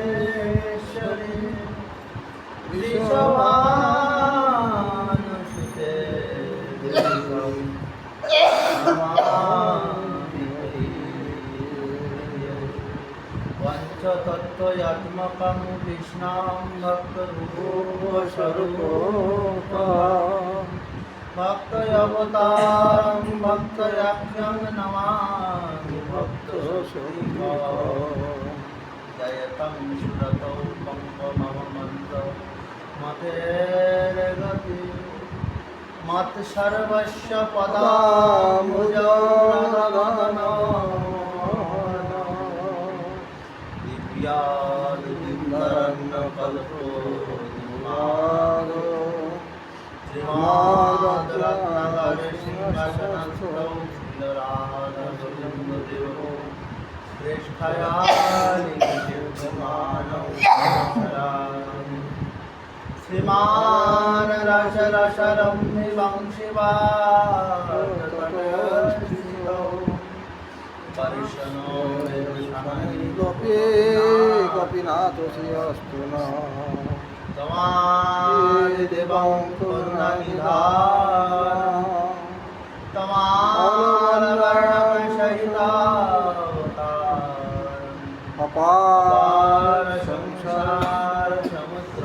বৃন্দাবনেশ্বরী বৃষভানুসুতে পঞ্চতত্ত্বয়াত্মকং কৃষ্ণং ভক্তরূপস্বরূপম ভক্তয়বতারং ভক্তয়াখ্যং নমামি ভক্তস্বরূপম জয়তং সুরতৌ পঙ্কমমন্ত্র মতের্গতি মত সর্বস্য পদাম্বুজং দিব্যাদিব্যরণ্যকল্পো শ্রীমদ্রত্নাকর সিংহাসনস্থৌ शीलराधगोविन्ददेवो श्रेष्ठया निगदितमानौ श्रीमान् रसरसरम्भिवं शिवातटस्थितौ परिशनो गोपीनाथ श्रीअस्तु तमादिदेवं करुणानिधानं तमालवर्णसहितावतारम् अपार संसार समुद्र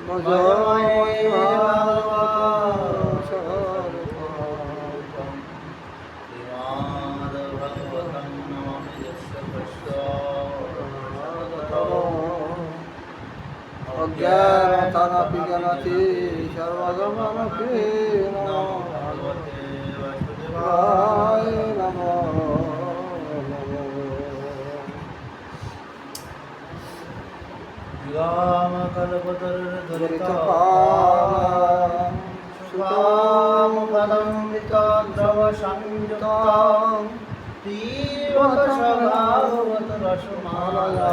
भजमये भगवतं श्रीमद्भगवतं नमामि यस्य अज्ञानतानपि गणति सर्वगमनपि नमो भगवते वासुदेवाय नमो सुकामपदं वितद्रवसंयुक्तं तीव्रसभागवत रसमालया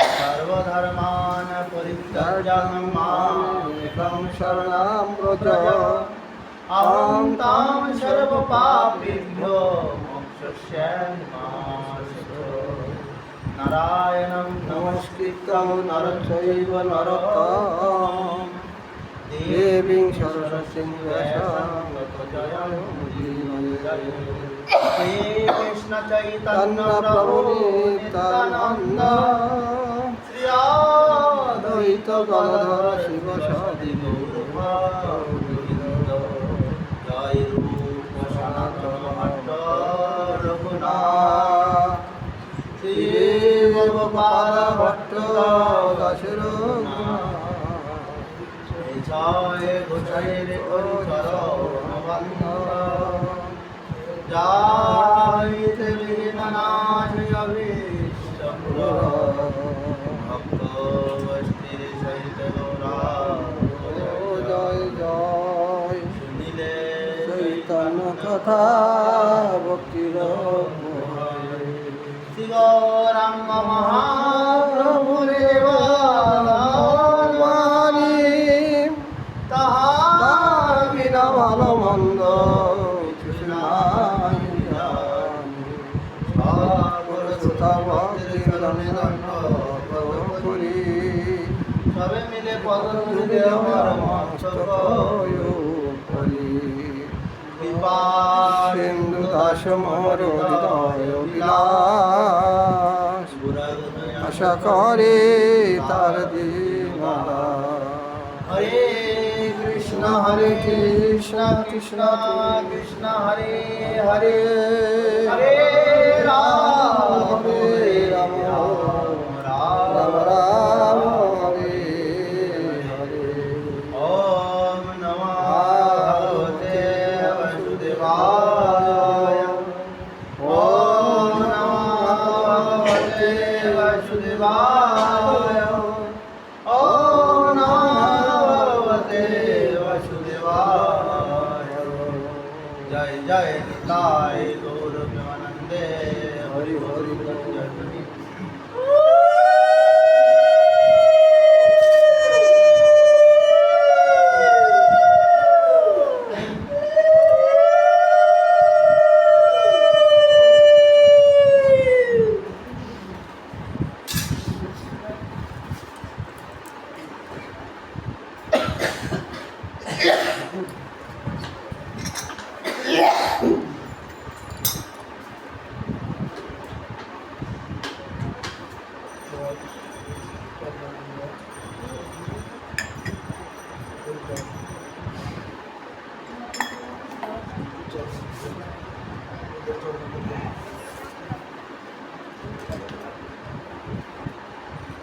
सर्वधर्मान् परित्यज्य मामेकं शरणं व्रज अहं तां सर्वपापेभ्यो मोक्षयिष्यामि मा शुचः। नारायणं नमस्कृत्य नरं चैव नरोत्तमं देवीं सरस्वतीं व्यासं श्रीकृष्ण चैतन्य प्रभु नित्यानन्द श्री अद्वैत गदाधर शिवसदि गौरभक्तवृन्द जय रूप सनातन भट्ट रघुनाथ श्री गोपाल भट्ट दशरथनाथ जय गोसाईर चरण जय विघ्ननाश अभीष्टप्रद भक्तवस्ती सहित जय जय सुनिले चैतन्य कथा भक्तिर श्री गौरांग महाप्रभु তাহার বিনা ভালো মন্দ সবে মিলে পদধূলি আমার কৃপা সিন্ধু দাস মোর হৃদয় বিলাস আশা করে তার দিনলা হরে কৃষ্ণ কৃষ্ণ কৃষ্ণ হরে হরে হরে রাম রাম রাম রাম হরে হরে ওম নমঃ ভগবতে বাসুদেবায় ওম বাসুদেবায় ওম নমো ভগবতে বাসুদেবায় জয় জয় নিতাই গৌর প্রেমানন্দে হরি হরি বল জয় হরি।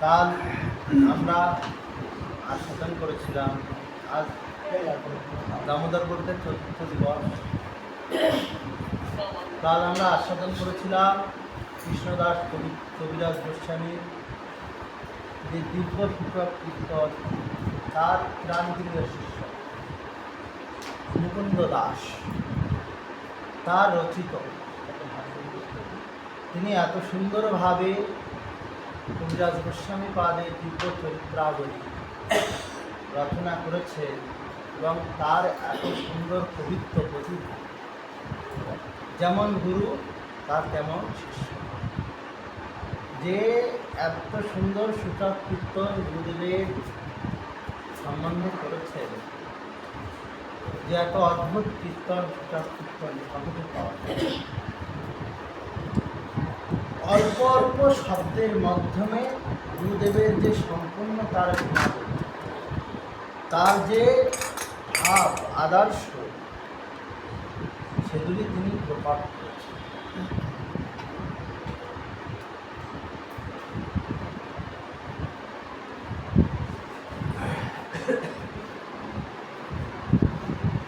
কাল আমরা আস্বাদন করেছিলাম, আজ দামোদর বলতে চতুর্থ দিবস। কাল আমরা আস্বাদন করেছিলাম কৃষ্ণদাস কবিরাজ গোস্বামীর যে দিব্য সূচক কীর্তন, তার প্রাণপ্রিয় শিষ্য মুকুন্দ দাস তার রচিত। তিনি এত সুন্দরভাবে কবিরাজ গোস্বামী পাদের দিব্য চরিত্রাবলী রচনা করেছে এবং তার এত সুন্দর পবিত্র প্রতিভা, যেমন গুরু তার তেমন শিষ্য। যে এত সুন্দর সূচক কীর্তন গুরুদেবের সম্বন্ধে করেছেন, যে এত অদ্ভুত কীর্তন সূচক কীর্তন সহজে পাওয়া যায়। অল্প অল্প শব্দের মাধ্যমে গুরুদেবের যে সম্পূর্ণ তার গুণাবলী, তার যে ভাব আদর্শ, সেগুলি তিনি প্রকাশ করেছেন।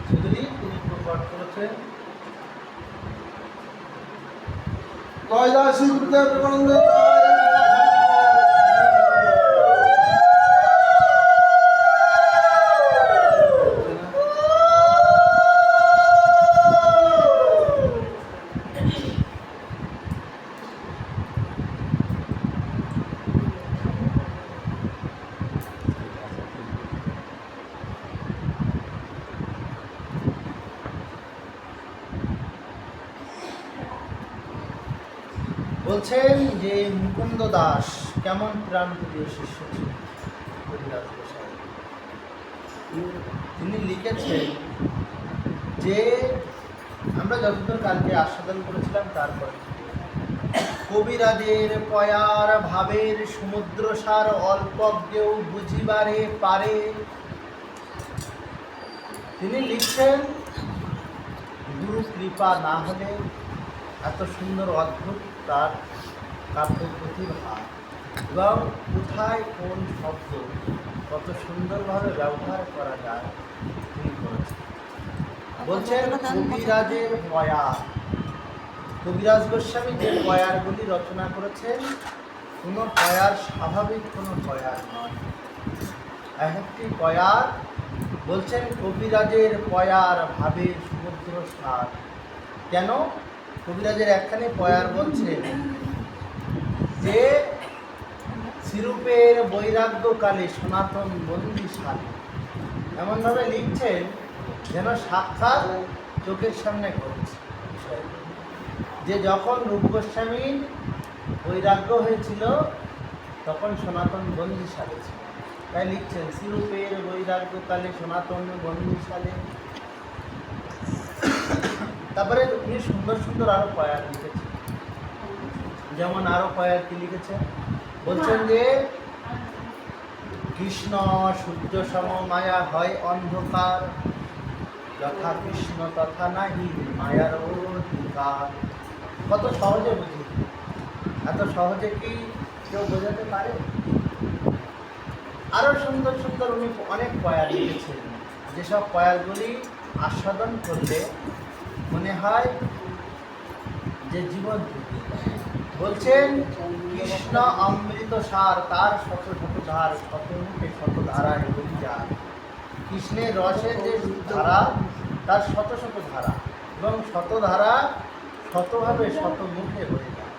সেগুলি তিনি প্রকাশ করেছেন। জয় জয় শ্রী গুরুদেব প্রেমানন্দ। বলছেন যে মুকুন্দ দাস কেমন প্রাণপ্রিয় শিষ্য ছিলেন কবিরাজ গোস্বামী। তিনি লিখেছেন যে আমরা যতদূর কালকে আস্বাদন করেছিলাম, তারপর কবিরাজের পয়ার ভাবের সমুদ্রসার অল্পজ্ঞেও বুঝিবারে পারে। তিনি লিখছেন গুরু কৃপা না হলে এত সুন্দর অদ্ভুত তার কাব্য প্রতিভা এবং কোথায় কোন শব্দ কত সুন্দরভাবে ব্যবহার করা যায় তিনি করেছেন। বলছেন কবিরাজের পয়ার, কবিরাজ গোস্বামী যে পয়ারগুলি রচনা করেছেন, কোনো পয়ার স্বাভাবিক কোনো পয়ার নয়। একটি পয়ার বলছেন কবিরাজের পয়ার ভাবের সমুদ্র সার। কেন? কবিরাজের একখানে পয়ার বলছেন যে শ্রীরূপের বৈরাগ্যকালে সনাতন বন্দিশালী, এমনভাবে লিখছেন যেন সাক্ষাৎ চোখের সামনে ঘটছে। যে যখন রূপ গোস্বামীর বৈরাগ্য হয়েছিল তখন সনাতন বন্দিশালী ছিল, তাই লিখছেন শ্রীরূপের বৈরাগ্যকালে সনাতন বন্দিশালী। তারপরে উনি সুন্দর সুন্দর আরো পয়ার লিখেছেন, যেমন আরো পয়ার কি লিখেছেন বলছেন যে কৃষ্ণ সূর্য সম মায়া হয় অন্ধকার, যথা কৃষ্ণ তথা নাহি মায়ার অধিকার। কত সহজে বুঝি, এত সহজে কি কেউ বোঝাতে পারে? আরো সুন্দর সুন্দর উনি অনেক পয়ার লিখেছেন, যেসব পয়ারগুলি আস্বাদন করলে মনে হয় যে জীবন বলছেন কৃষ্ণ অমৃত সার, তার শত শত ধার, শত মুখে শত ধারায় বলি যায়। কৃষ্ণের রসের যে ধারা, তার শত শত ধারা, এবং শত ধারা শতভাবে শত মুখে বয়ে যায়।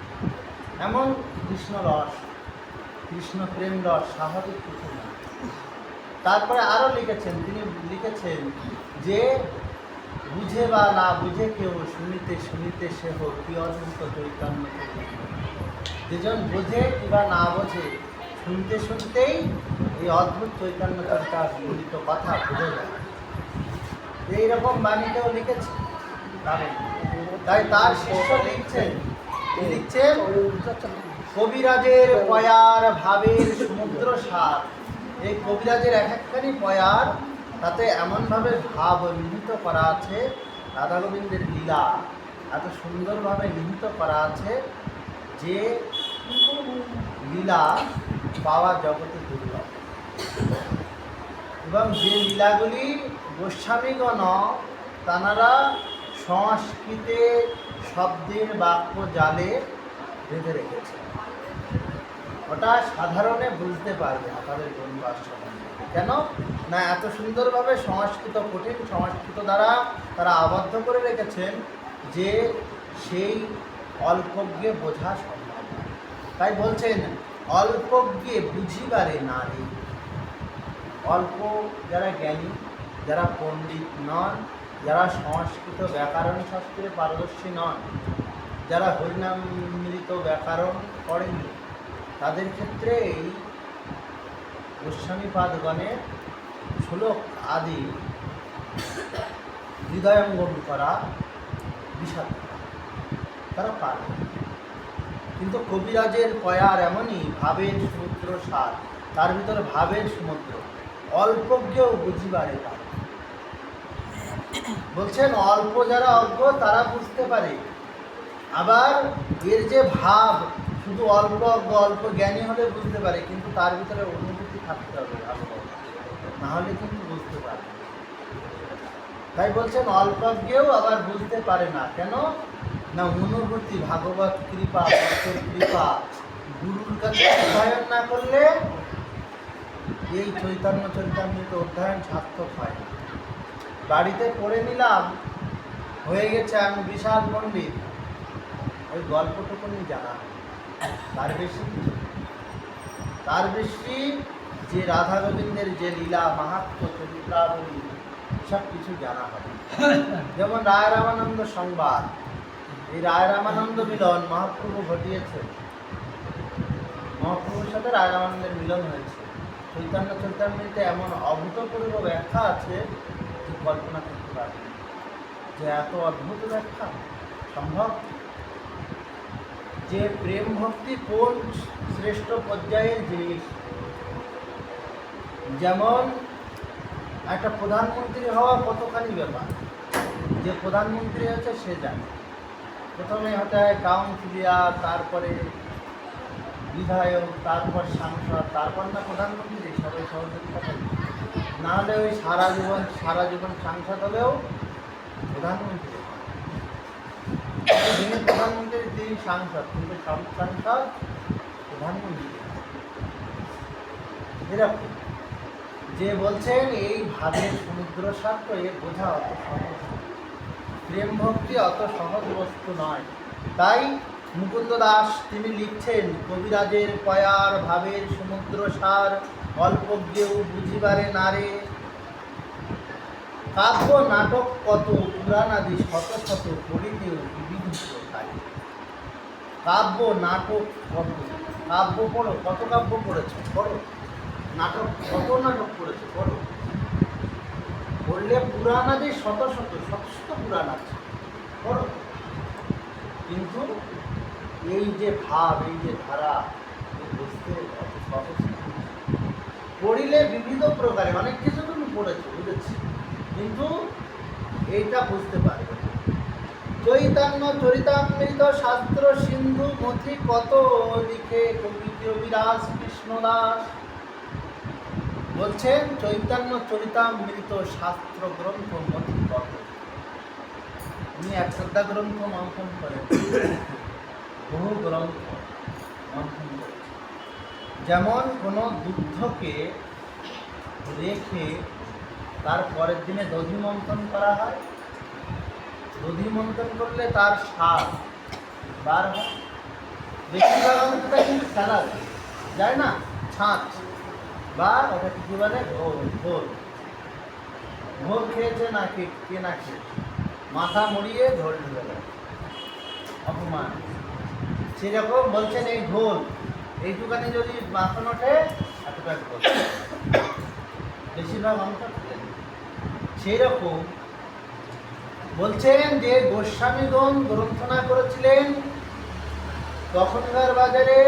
এমন কৃষ্ণ রস, কৃষ্ণ প্রেম রস স্বাভাবিক কিছু না। তারপরে আরও লিখেছেন, তিনি লিখেছেন যে বুঝে বা না বুঝে কেউ, শুনিতে শুনিতে সে হোক কি অদ্ভুত চৈতন্য। যেজন বোঝে কিংবা না বোঝে, শুনতে শুনতেই এই অদ্ভুত চৈতন্য চর্চার গলিত কথা বোঝা যায়। এইরকম বাণীতেও লিখেছে। তাই তার শিষ্য লিখছেন, কি লিখছেন? কবিরাজের পয়ার ভাবের সমুদ্র সার। এই কবিরাজের এক একখানি পয়ার, তাতে এমনভাবে ভাব নিহিত করা আছে, রাধা গোবিন্দের লীলা এত সুন্দরভাবে নিহিত করা আছে যে লীলা পাওয়া জগতে দুর্লভ। এবং যে লীলাগুলি গোস্বামীগণ তাঁরা সংস্কৃতে শব্দের বাক্য জালে বেঁধে রেখেছে, ওটা সাধারণে বুঝতে পারবে না তাদের গ্রন্থ। কেন না, এত সুন্দরভাবে সংস্কৃত, কঠিন সংস্কৃত দ্বারা তারা আবদ্ধ করে রেখেছেন যে সেই অল্পজ্ঞে বোঝা সম্ভব। তাই বলছেন অল্পজ্ঞে বুঝিবারে নারী। অল্প যারা জ্ঞানী, যারা পণ্ডিত নন, যারা সংস্কৃত ব্যাকরণ শাস্ত্রে পারদর্শী নন, যারা হরিনামৃত ব্যাকরণ পড়েনি, তাদের ক্ষেত্রে এই গোস্বামীপাদগণের শ্লোক আদি হৃদয়ঙ্গম করা বিষাদ তারা পারে। কিন্তু কবিরাজের পয়ার এমনই ভাবের সমুদ্র সার, তার ভিতরে ভাবের সমুদ্র, অল্পজ্ঞেও বুঝিবারে পারে। বলছেন অল্প যারা অজ্ঞ তারা বুঝতে পারে, আবার এর যে ভাব, শুধু অল্প অজ্ঞ অল্প জ্ঞানী হলে বুঝতে পারে, কিন্তু তার ভিতরে অনুভূতি থাকতে হবে ভালো, না হলে কিন্তু বুঝতে পারে। তাই বলছেন অল্পজ্ঞেও আবার বুঝতে পারে না। কেন না, অনুভূতি, ভাগবত কৃপা, ভক্তের কৃপা, গুরুর কাছে অধ্যয়ন না করলে এই চৈতন্য চরিতামৃত অধ্যয়ন সার্থক হয় না। বাড়িতে পড়ে নিলাম, হয়ে গেছে আমি বিশাল পণ্ডিত, ওই গল্পটুকুনি জানা, তার বেশি কিছু। তার বেশি যে রাধা গোবিন্দের যে লীলা মাহাত্ম্য চরিত্রাবলী সব কিছু জানা হবে। যেমন রায় রামানন্দ সংবাদ, এই রায় রামানন্দ মিলন মহাপ্রভু ঘটিয়েছে, মহাপ্রভুর সাথে রায় রামানন্দের মিলন হয়েছে। চৈতন্য চরিতামৃতে এমন অভূতপূর্ব ব্যাখ্যা আছে যে কল্পনা করতে পারবে, যে এত অদ্ভুত ব্যাখ্যা সম্ভব। যে প্রেম ভক্তি কোন শ্রেষ্ঠ পর্যায়ের জিনিস, যেমন একটা প্রধানমন্ত্রী হওয়া কতখানি ব্যাপার, যে প্রধানমন্ত্রী হচ্ছে সে জানে। প্রথমে হতে হয় কাউন্সিলর, তারপরে বিধায়ক, তারপর সাংসদ, তারপর না প্রধানমন্ত্রী, সবাই সহযোগিতা করে। না হলে ওই সারা জীবন সাংসদ হলেও প্রধানমন্ত্রী, যিনি প্রধানমন্ত্রী তিনি সাংসদ, কিন্তু সব সাংসদ প্রধানমন্ত্রী। এরকম যে বলছেন এই ভাবের সমুদ্র সার্থ, এ বোঝা অত সহজ, প্রেম ভক্তি অত সহজ বস্তু নয়। তাই মুকুন্দ দাস তিনি লিখছেন কবিরাজের পয়ার ভাবের সমুদ্র সার, অল্পজ্ঞেও বুঝিবারে নারে। কাব্য নাটক কত পুরাণাদি শত শত পড়িতেও বিবিধ প্রকারে। কাব্য নাটক কত, কাব্য পড়ো, কত কাব্য পড়েছ পড়ো, নাটক কত নাটক পড়েছে পড়ো, পড়লে পুরাণাদি শত শত শত শত পুরাণ আছে পড়ো। কিন্তু এই যে ভাব, এই যে ধারা বুঝতে অত সহজ নয়। পড়িলে বিবিধ প্রকারে অনেক কিছু তুমি পড়েছো, বুঝেছি, কিন্তু এইটা বুঝতে পারবে না। চৈতন্য চরিতামৃত শাস্ত্র সিন্ধু মথি কত লিখে কবি কবিরাজ কৃষ্ণদাস। বলছেন চৈতন্য চরিতামৃত শাস্ত্র গ্রন্থ মথি কত, উনি এক শ্রদ্ধা গ্রন্থ মন্থন করেন। বহু গ্রন্থ মন্থন করেছে। যেমন কোনো দুগ্ধকে রেখে তার পরের দিনে দধি মন্থন করা হয়, দধি মন্থন করলে তার স্বাদ বার হয়। বেশিরভাগ অংশটা কিন্তু ফেলা যায় না, ছাঁচ বা ওটাকে কী বলে ঘোল। ঘোল ঘোল খেয়েছে না কে না খেয়েছে, মাথা মুড়িয়ে ঢোল ঢুকে গেল, অপমান। সেরকম বলছেন এই ঘোল এইটুখানি যদি মাখন ওঠে এতটা ঘোল, বেশিরভাগ অংশ ফেলে। সেই রকম বলছেন যে গোস্বামীগণ গ্রন্থনা করেছিলেন তখনকার বাজারে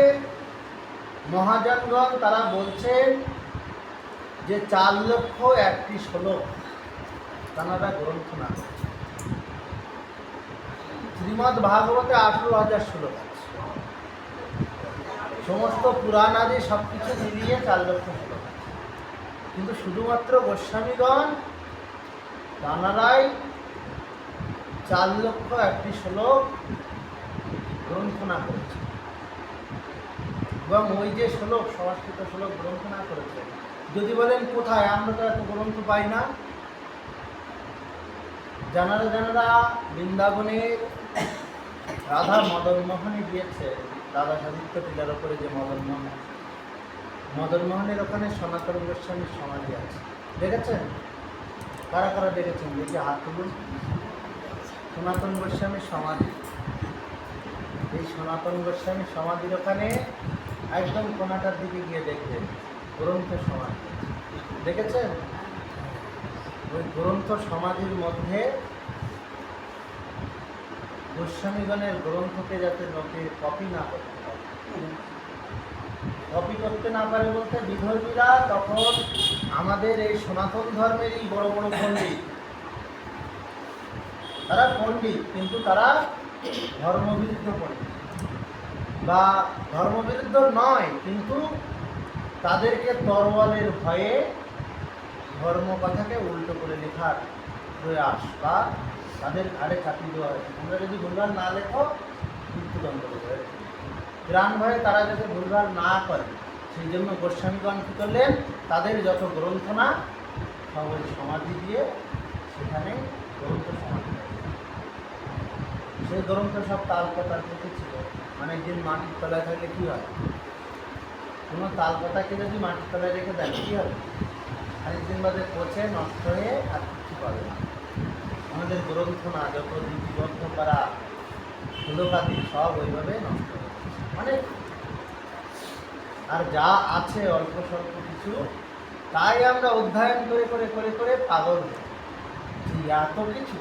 মহাজনগণ, তারা বলছেন যে 4,01,000 শ্লোক তাঁরা গ্রন্থনা করেছেন। শ্রীমদ্ ভাগবতে 18,000 শ্লোক আছে, সমস্ত পুরাণ আদি সব কিছু মিলিয়ে 4,00,000 শ্লোক আছে। কিন্তু শুধুমাত্র গোস্বামীগণ তাঁরাই 4,01,000 শ্লোক গ্রন্থনা করেছে। এবং ওই যে শ্লোক, সংস্কৃত শ্লোক গ্রন্থনা করেছে, যদি বলেন কোথায়, আমরা তো এত গ্রন্থ পাই না। যারা বৃন্দাবনের রাধা মদনমোহনে গিয়েছে, রাধা সাহিত্য টিলার ওপরে যে মদনমোহনের ওখানে সনাতন গোস্বামীর সমাধি আছে, দেখেছেন? কারা কারা দেখেছেন দেখি হাত তুলুন। সনাতন গোস্বামীর সমাধি, এই সনাতন গোস্বামীর সমাধির ওখানে একদম কোনাটার দিকে গিয়ে দেখবেন গ্রন্থ সমাধি, দেখেছেন? ওই গ্রন্থ সমাধির মধ্যে গোস্বামীগণের গ্রন্থকে যাতে লোকে কপি না করতে পারে, কপি করতে না পারে বলতে বিধর্মীরা তখন আমাদের এই সনাতন ধর্মেরই বড় বড় পণ্ডিত, তারা পণ্ডিত কিন্তু তারা ধর্মবিরুদ্ধ পণ্ডিত, বা ধর্মবিরুদ্ধ নয় কিন্তু তাদেরকে তরোয়ালের ভয়ে ধর্ম কথাকে উল্টো করে লেখার প্রয়াস বা তাদের ঘাড়ে চাপিয়ে দেওয়া হয়েছে। তোমরা যদি ভুলভাল না লেখো মৃত্যুদণ্ড দেবে, প্রাণ ভয়ে তারা যাতে ভুলভাল না করে সেই জন্য গোস্বামীগণ কী করলেন, তাদের যত গ্রন্থ না সব ওই সমাধি দিয়ে সেখানে গ্রন্থ সমাধি, সেই গ্রন্থ সব তালপাতার প্রতি ছিল। অনেকদিন মাটির তলায় থাকলে কী হয়, কোনো তালপাতাকে যদি মাটির তলায় রেখে দেন কী হবে, খানিকদিন বাদে পচে নষ্ট হয়ে আর কিছু পাবে না। আমাদের গ্রন্থ না যত লিপিবদ্ধ করা শ্লোকাদি সব ওইভাবে নষ্ট হয়ে মানে, আর যা আছে অল্প স্বল্প কিছু তাই আমরা অধ্যয়ন করে করে করে করে পাগল হই। এত কিছু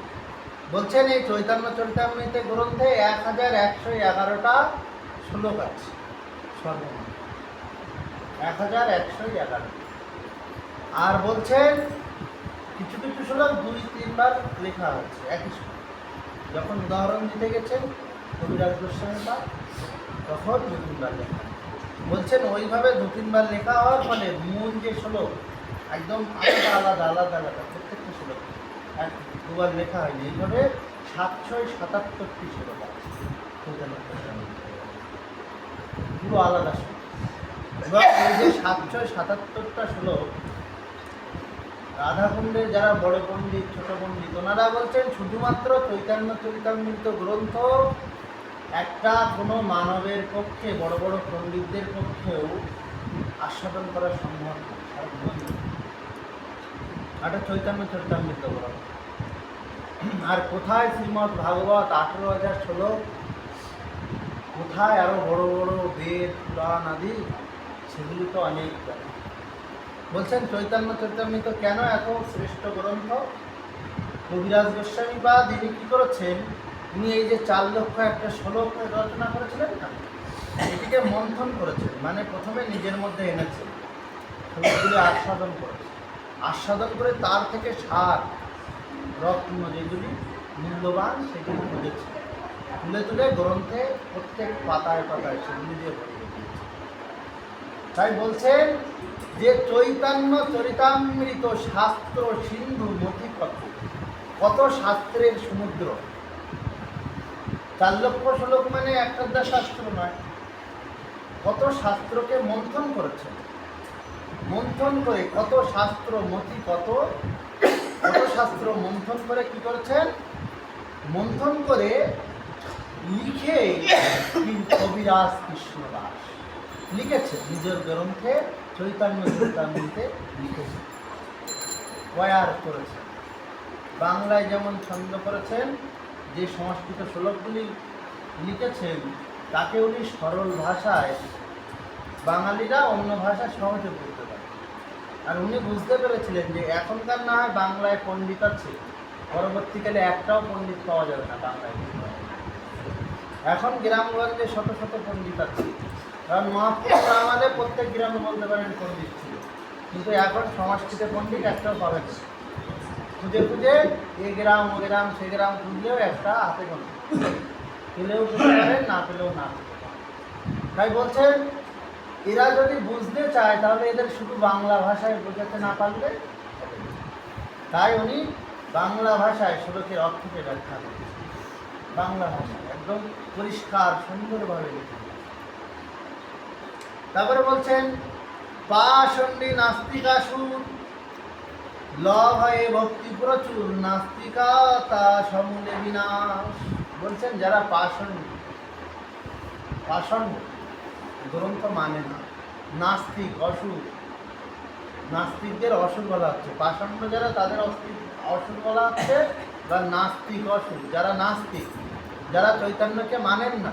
বলছেন এই চৈতন্য চরিতামৃতে গ্রন্থে 1111টা শ্লোক আছে, সর্বমোট 1111। আর বলছেন কিছু কিছু শ্লোক 2-3 বার লেখা হচ্ছে একই শ্লোক। যখন উদাহরণ দিতে গেছেন কবিরাজ গোস্বামীরা তখন 2-3 বার লেখা, বলছেন ওইভাবে 2-3 বার লেখা হওয়ার ফলে মূল যে শ্লোক একদম আলাদা আলাদা আলাদা আলাদা প্রত্যেকটা শ্লোক এক দুবার লেখা হয়নি। এইভাবে 777টি শ্লোক আছে চৈতন্য গোস্বামী, পুরো আলাদা শ্লোক। এবং এই যে 777টা শ্লোক রাধাকুণ্ডের যারা বড় পণ্ডিত ছোট পণ্ডিত ওনারা বলছেন শুধুমাত্র চৈতন্য চরিতামৃত গ্রন্থ একটা কোনো মানবের পক্ষে, বড় বড় পণ্ডিতদের পক্ষেও আস্বাদন করা সম্ভব নয়। একটা চৈতন্য চরিতামৃত গ্রন্থ, আর কোথায় শ্রীমদ্ ভাগবত 18,000 শ্লোক, কোথায় আরও বড় বড় বেদ পুরাণ আদি, সেগুলি তো অনেক। বলছেন চৈতন্য চরিতামৃত কেন এত শ্রেষ্ঠ গ্রন্থ? কবিরাজ গোস্বামী বা তিনি কী করেছেন, উনি এই যে 4,01,000 শ্লোক রচনা করেছিলেন না, এটিকে মন্থন করেছেন, মানে প্রথমে নিজের মধ্যে এনেছেন, শ্লোকগুলি আস্বাদন করেছেন, আস্বাদন করে তার থেকে সার রত্ন যেগুলি মূল্যবান সেগুলি খুঁজেছে, তুলে তুলে গ্রন্থে প্রত্যেক পাতায় পাতায় সেগুলি দিয়ে ভরিয়ে দিয়েছে। তাই বলছেন যে চৈতন্য চরিতামৃত শাস্ত্র সিন্ধু মতি কত, কত শাস্ত্রের সমুদ্র, 4 লক্ষ শ্লোক মানে একটা শাস্ত্র নয়, কত শাস্ত্রকে মন্থন করেছেন, মন্থন করে কত শাস্ত্র মতি কত কত শাস্ত্র মন্থন করে কি করেছেন, মন্থন করে লিখে কবিরাজ কৃষ্ণদাস লিখেছে নিজের গ্রন্থে চৈতন্য চরিতামৃতে লিখেছে, বয়ার করেছে। বাংলায় যেমন ছন্দ করেছেন, যে সংস্কৃত শ্লোকগুলি লিখেছেন তাকে উনি সরল ভাষায় বাঙালিরা অন্য ভাষা সহজে বুঝতে পারে। আর উনি বুঝতে পেরেছিলেন যে এখনকার না হয় বাংলায় পণ্ডিত আছে, পরবর্তীকালে একটাও পণ্ডিত পাওয়া যাবে না বাংলায়। এখন গ্রামগঞ্জে শত শত পণ্ডিত আছে, কারণ মহাপুরুষ আমাদের প্রত্যেক গ্রামে বলতে পারেন পণ্ডিত ছিল, কিন্তু এখন সংস্কৃতে পণ্ডিত একটাও পাবেন না। খুঁজে খুঁজে এ গ্রাম ও গ্রাম সে গ্রাম খুঁজলেও একটা হাতে গোনা, পেলেও পেতে পারেন, না পেলেও না পেতে পারেন। তাই বলছেন এরা যদি বুঝতে চায় তাহলে এদের শুধু বাংলা ভাষায় বোঝাতে না পারলে হবে না। তাই উনি বাংলা ভাষায় শ্লোকের অর্থকে ব্যাখ্যা করেছেন, বাংলা ভাষায় একদম পরিষ্কার সুন্দরভাবে লিখে। তারপরে বলছেন পাষণ্ডী নাস্তিকাসুর লভয়ে ভক্তি প্রচুর নাস্তিকাতা সমূলে বিনাশ। বলছেন যারা পাষণ্ড, পাষণ্ড গ্রন্থ মানে না, নাস্তিক অসুর, নাস্তিকদের অসুর বলা হচ্ছে, পাষণ্ড যারা তাদের অসুর বলা হচ্ছে, বা নাস্তিক অসুর যারা নাস্তিক, যারা চৈতন্যকে মানেন না।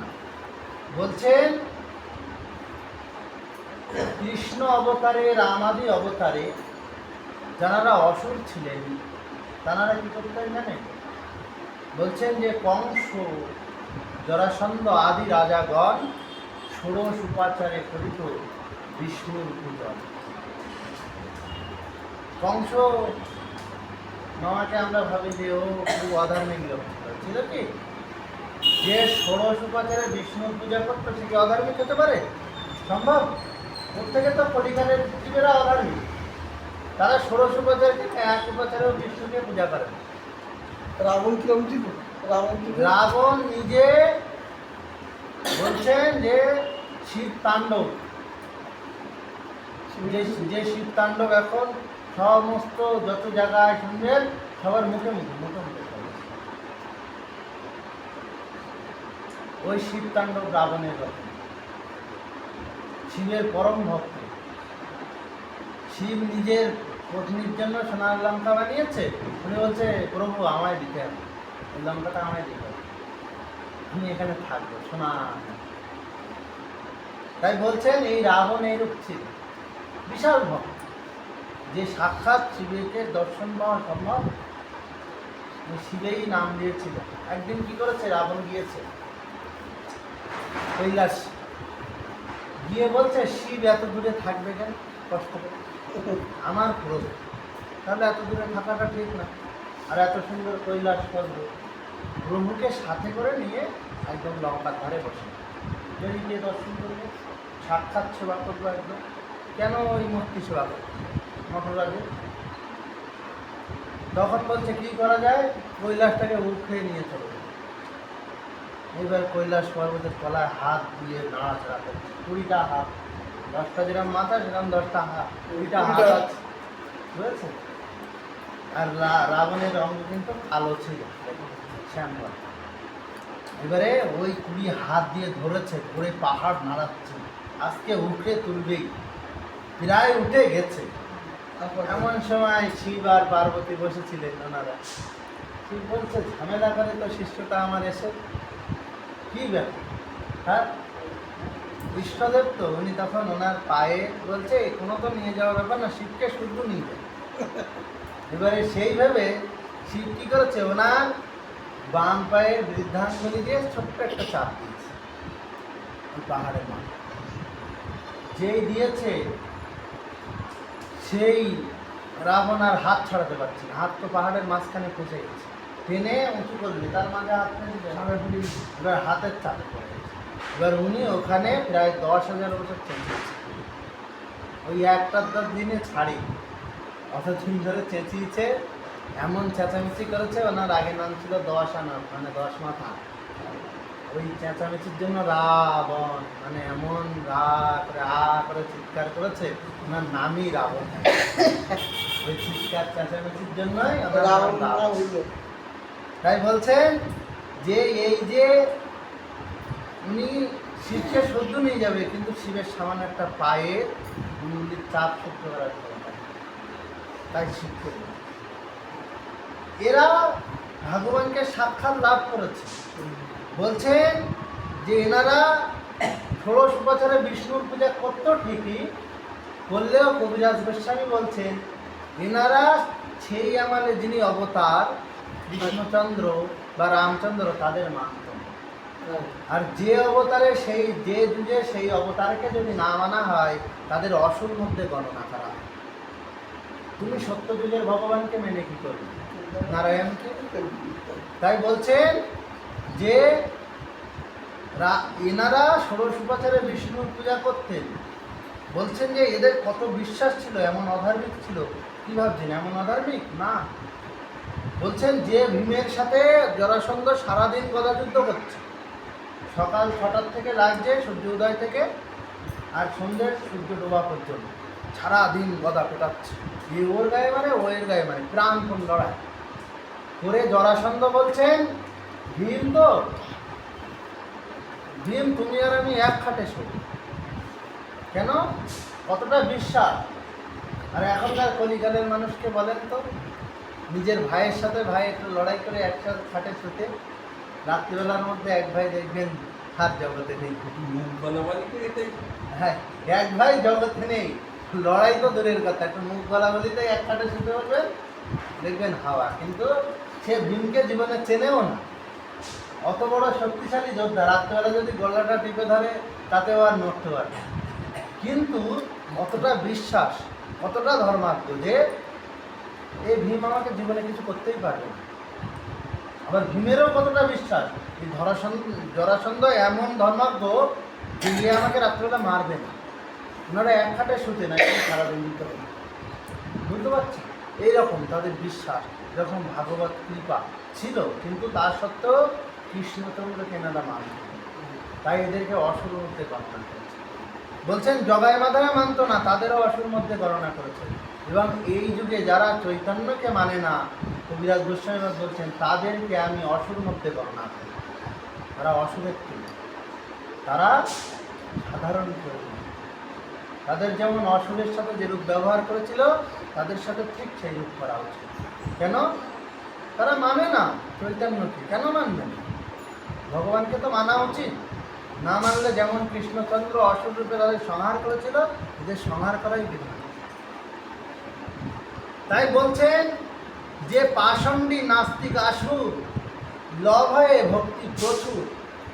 বলছেন কৃষ্ণ অবতারে রামাদি অবতারে যারা অসুর ছিলেন তারা কি করতেন জানেন? বলছেন যে কংস জরাসন্ধ আদি রাজাগণ ষোড়শ উপাচারে করিত বিষ্ণুর পূজন। কংস মামাকে আমরা ভাবি যে ও খুব অধার্মিক লোক ছিল, কি যে ষোড়শ উপাচারে বিষ্ণুর পূজা করতো সে কি অধার্মিক হতে পারে? সম্ভব? ওর থেকে তো কলিকালের জীবেরা অধার্মিক, তারা ষোড়শ উপাচারকে এক উপাচারেও বিষ্ণুকে পূজা করে। রাবণ কিরম ছিল? রাবণ নিজে বলছেন যে শিব তাণ্ডব, যে শিব তাণ্ডব এখন সমস্ত যত জায়গায় শুনবেন সবার মুখে মুখে মুখে মুখে ওই শিব তাণ্ডব রাবণের রকম। শিবের পরম ভক্ত, শিব নিজের পত্নীর জন্য সোনার লঙ্কা বানিয়েছে, উনি বলছে প্রভু আমায় দিতে হবে, ওই লঙ্কাটা আমায় দিতে হবে, আমি এখানে থাকবো সোনা। তাই বলছেন এই রাবণ এইরূপ ছিল, বিশাল ভক্ত, যে সাক্ষাৎ শিবকে দর্শন পাওয়া সম্ভব শিবেই নাম দিয়েছিল। একদিন কি করেছে, রাবণ গিয়েছে কৈলাস, গিয়ে বলছে শিব এত দূরে থাকবে কেন কষ্ট করে, আমার প্রভু, তাহলে এত দূরে থাকাটা ঠিক না, আর এত সুন্দর কৈলাস করবো, প্রভুকে সাথে করে নিয়ে একদম লঙ্কার ধারে বসে যদি গিয়ে দর্শন করবে, সাক্ষাৎ সেবা করবো একদম। কেন ওই মূর্তি সেবা করবে মঠরাজে? তখন বলছে কি করা যায়, কৈলাসটাকে উঠে নিয়ে চলে যাবে। এইবার কৈলাস পর্বতের তলায় হাত দিয়ে নাড়াচাড়া করছে, 20টা হাত, 10টা যেরকম মাথা সেরকম 10টা হাত, 20টা হাত আছে, বুঝেছে? আর রাবণের অঙ্গ কিন্তু কালো ছিল, শ্যামলা। এবারে ওই 20 হাত দিয়ে ধরেছে, ধরে পাহাড় নাড়াচ্ছে, আজকে উঠে তুলবেই, প্রায় উঠে গেছে। এমন সময় শিব আর পার্বতী বসেছিলেন ওনারা। শিব বলছে ঝামেলা করে তো শিষ্যটা আমার এসে, কি ব্যাপার? হ্যাঁ, কৃষ্ণদেব তো, উনি তখন ওনার পায়ে বলছে কোনো তো নিয়ে যাওয়ার ব্যাপার না, শিবকে শুদ্ধ নিয়ে যায়। এবারে সেইভাবে শিব কী করেছে, ওনার বাম পায়ের বৃদ্ধাঙ্গুলি দিয়ে ছোট্ট একটা চাপ দিয়েছে ওই পাহাড়ের মাথা। যেই দিয়েছে সেই রাবণ আর হাত ছড়াতে পারছে না, হাত তো পাহাড়ের মাঝখানে ফেসে গেছে, টেনে উঁচু করবে তার মাঝে হাত ফেলে এবার হাতের চাপে পড়ে গেছে। এবার উনি ওখানে প্রায় 10,000 বছর চেঁচিয়েছে, ওই একটা দিনে ছাড়ি, অথচ ধরে চেঁচিয়েছে, এমন চেঁচামেচি করেছে। ওনার আগে নাম ছিল 10 আনা, মানে 10 মাথা। ওই চেঁচামেচির জন্য রাবণ, মানে এমন করে চিৎকার করেছে, ওনার নামই রাবণ। ওই চিৎকার চেঁচামেচির জন্যই ওনার নাম রাবণ না রাবণ। হইল। তাই বলছেন যে এই যে উনি শিবকে সহ্য নিয়ে যাবে, কিন্তু শিবের সামান্য একটা পায়ের উঙ্গুলির চাপ সহ্য করার ক্ষমতা নেই। তাই শিবকে বলে। এরা ভগবানকে সাক্ষাৎ লাভ করেছে। বলছেন যে এনারা ১৬ বছরে বিষ্ণুর পূজা করত ঠিকই, করলেও কবিরাজ গোস্বামী বলছেন এনারা সেই আমলে যিনি অবতার কৃষ্ণচন্দ্র বা রামচন্দ্র তাদের মানত না। আর যে অবতারে যে যুগে সেই অবতারকে যদি না মানা হয়, তাদের অসুর মধ্যে গণনা করা হয়। তুমি সত্য যুগের ভগবানকে মেনে কি করবে? নারায়ণকে। তাই বলছেন যে এনারা ১৬ বছরে বিষ্ণুর পূজা করতেন। বলছেন যে এদের কত বিশ্বাস ছিল, এমন অধার্মিক ছিল। কি ভাবছেন এমন অধার্মিক? না। বলছেন যে ভীমের সাথে জরাসন্ধ সারাদিন গদাযুদ্ধ করছে, সকাল ৬টার থেকে লাগছে সূর্য উদয় থেকে আর সন্ধ্যের সূর্য ডোবা পর্যন্ত সারাদিন গদা পেটাচ্ছে। এ ওর গায়ে মানে ও এর গায়ে মানে প্রাণপণ লড়াই করে জরাসন্ধ বলছেন ভীম তুমি আর আমি এক খাটে শোই। কেন? কতটা বিশ্বাস। আর এখনকার কলিকালের মানুষকে বলেন তো, নিজের ভাইয়ের সাথে ভাই একটু লড়াই করে একসাথে খাটে শুতে, রাত্রিবেলার মধ্যে এক ভাই দেখবেন হাত জগতে নেই। হ্যাঁ, এক ভাই জগতে নেই, লড়াই তো দূরের কথা, একটু মুখ গলা বলিতে এক খাটে শুতে পারবেন, দেখবেন হাওয়া। কিন্তু সে ভীমকে জীবনে চেনেও না। অত বড় শক্তিশালী যোদ্ধা, রাত্রিবেলা যদি গলাটা টিপে ধরে তাতেও আর নড়তে পারে। কিন্তু অতটা বিশ্বাস, কতটা ধর্মাত্ম যে এই ভীম আমাকে জীবনে কিছু করতেই পারবে না। আবার ভীমেরও কতটা বিশ্বাস, এই জরাসন্ধ এমন ধর্মাত্ম যে আমাকে রাত্রিবেলা মারবে না। ওনারা এক খাটে শুতে না, সারাদিন দিতে হবে। বুঝতে পারছি? এইরকম তাদের বিশ্বাস, এরকম ভাগবত কৃপা ছিল, কিন্তু তা সত্ত্বেও কৃষ্ণচন্দ্রকে এনারা মানত। তাই এদেরকে অসুর মধ্যে গণনা করেছে। বলছেন জগাই মাধায় মানত না, তাদেরও অসুর মধ্যে গণনা করেছে। এবং এই যুগে যারা চৈতন্যকে মানে না, কবিরাজ গোস্বামী বলছেন তাদেরকে আমি অসুর মধ্যে গণনা করি। তারা অসুরের তুল্য, তারা সাধারণ কেউ নয়। তাদের যেমন অসুরের সাথে যেরূপ ব্যবহার করেছিল, তাদের সাথে ঠিক সেই রূপ করা উচিত। কেন? তারা মানে না চৈতন্যকে। কেন মানবেন? ভগবানকে তো মানা উচিত। না মানলে যেমন কৃষ্ণচন্দ্র অসুর রূপে তাদের সংহার করেছিল, এদের সংহার করাই বিধান। তাই বলছেন যে পাষণ্ডী নাস্তিক আসুর লভয়ে ভক্তি প্রচুর।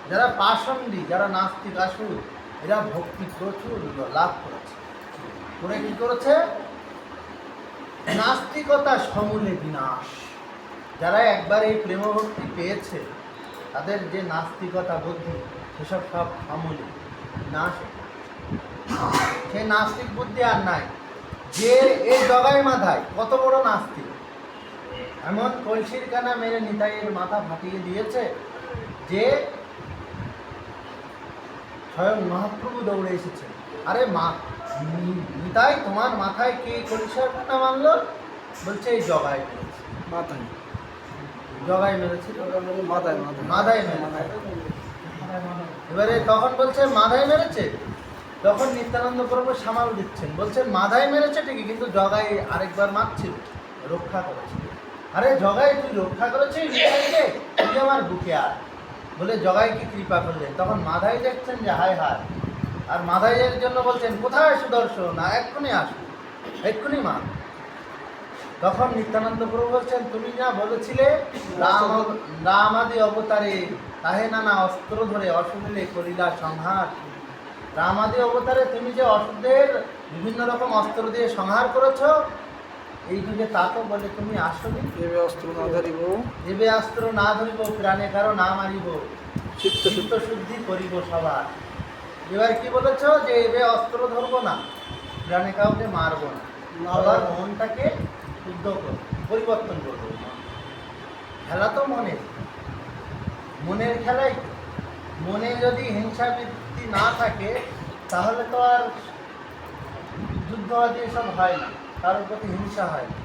যারা পাষণ্ডী, যারা নাস্তিক আসুর, এরা ভক্তি প্রচুর লাভ করেছে। করে কি করেছে? নাস্তিকতা সমূলে বিনাশ। যারা একবার এই প্রেম ভক্তি পেয়েছে, তাদের যে নাস্তিকতা বুদ্ধি সেসব সব সমূলে নাশ। সে নাস্তিক বুদ্ধি আর নাই। যে এই জগাই মাথায় কত বড় নাস্তিক, এমন কলসির কানা মেরে নিতাইয়ের মাথা ফাটিয়ে দিয়েছে যে স্বয়ং মহাপ্রভু দৌড়ে এসেছে। আরে মা নিতাই, তোমার মাথায় কে কলসির কানা মারলো? বলছে এই জগাই মেরেছে। মাথায় জগাই মেরেছে, মাথায় মাথায় মেরেছে। এবারে তখন বলছে মাথায় মেরেছে, তখন নিত্যানন্দ প্রভু সামাল দিচ্ছেন, বলছেন মাথায় মেরেছে ঠিকই, কিন্তু জগাই আরেকবার মারছিল, রক্ষা করেছে। আরে জগাই তুই রক্ষা করেছিস নিতাইকে, তুই আমার বুকে আয় বলে জগাই কি কৃপা করলেন। তখন মাধাই দেখছেন যে হায় হায়, আর মাধাইয়ের জন্য বলছেন কোথায় সুদর্শন, না এক্ষুনি আসো, এক্ষুনি মা। তখন নিত্যানন্দ প্রভু বলছেন তুমি না বলেছিলে রামাদি অবতারে তাহে নানা অস্ত্র ধরে অসুরে করিলা সংহার। রামাদি অবতারে তুমি যে অসুরদের বিভিন্ন রকম অস্ত্র দিয়ে সংহার করেছো, এই যুগে তা তো বলে তুমি আসনি। এবে অস্ত্র না ধরিব, এবে অস্ত্র না ধরিব, প্রাণে কারো না মারিব, চিত্ত শুদ্ধি করিব সবার। এবার কি বলেছো? যে এবে অস্ত্র ধরবো না, প্রাণে কাউকে মারবো না, আবার মনটাকে শুদ্ধ করবো, পরিবর্তন করবো। খেলা তো মনের খেলাই। মনে যদি হিংসা বৃত্তি না থাকে তাহলে তো আর যুদ্ধ আদি এসব হয় না, কারোর প্রতি হিংসা হয় না।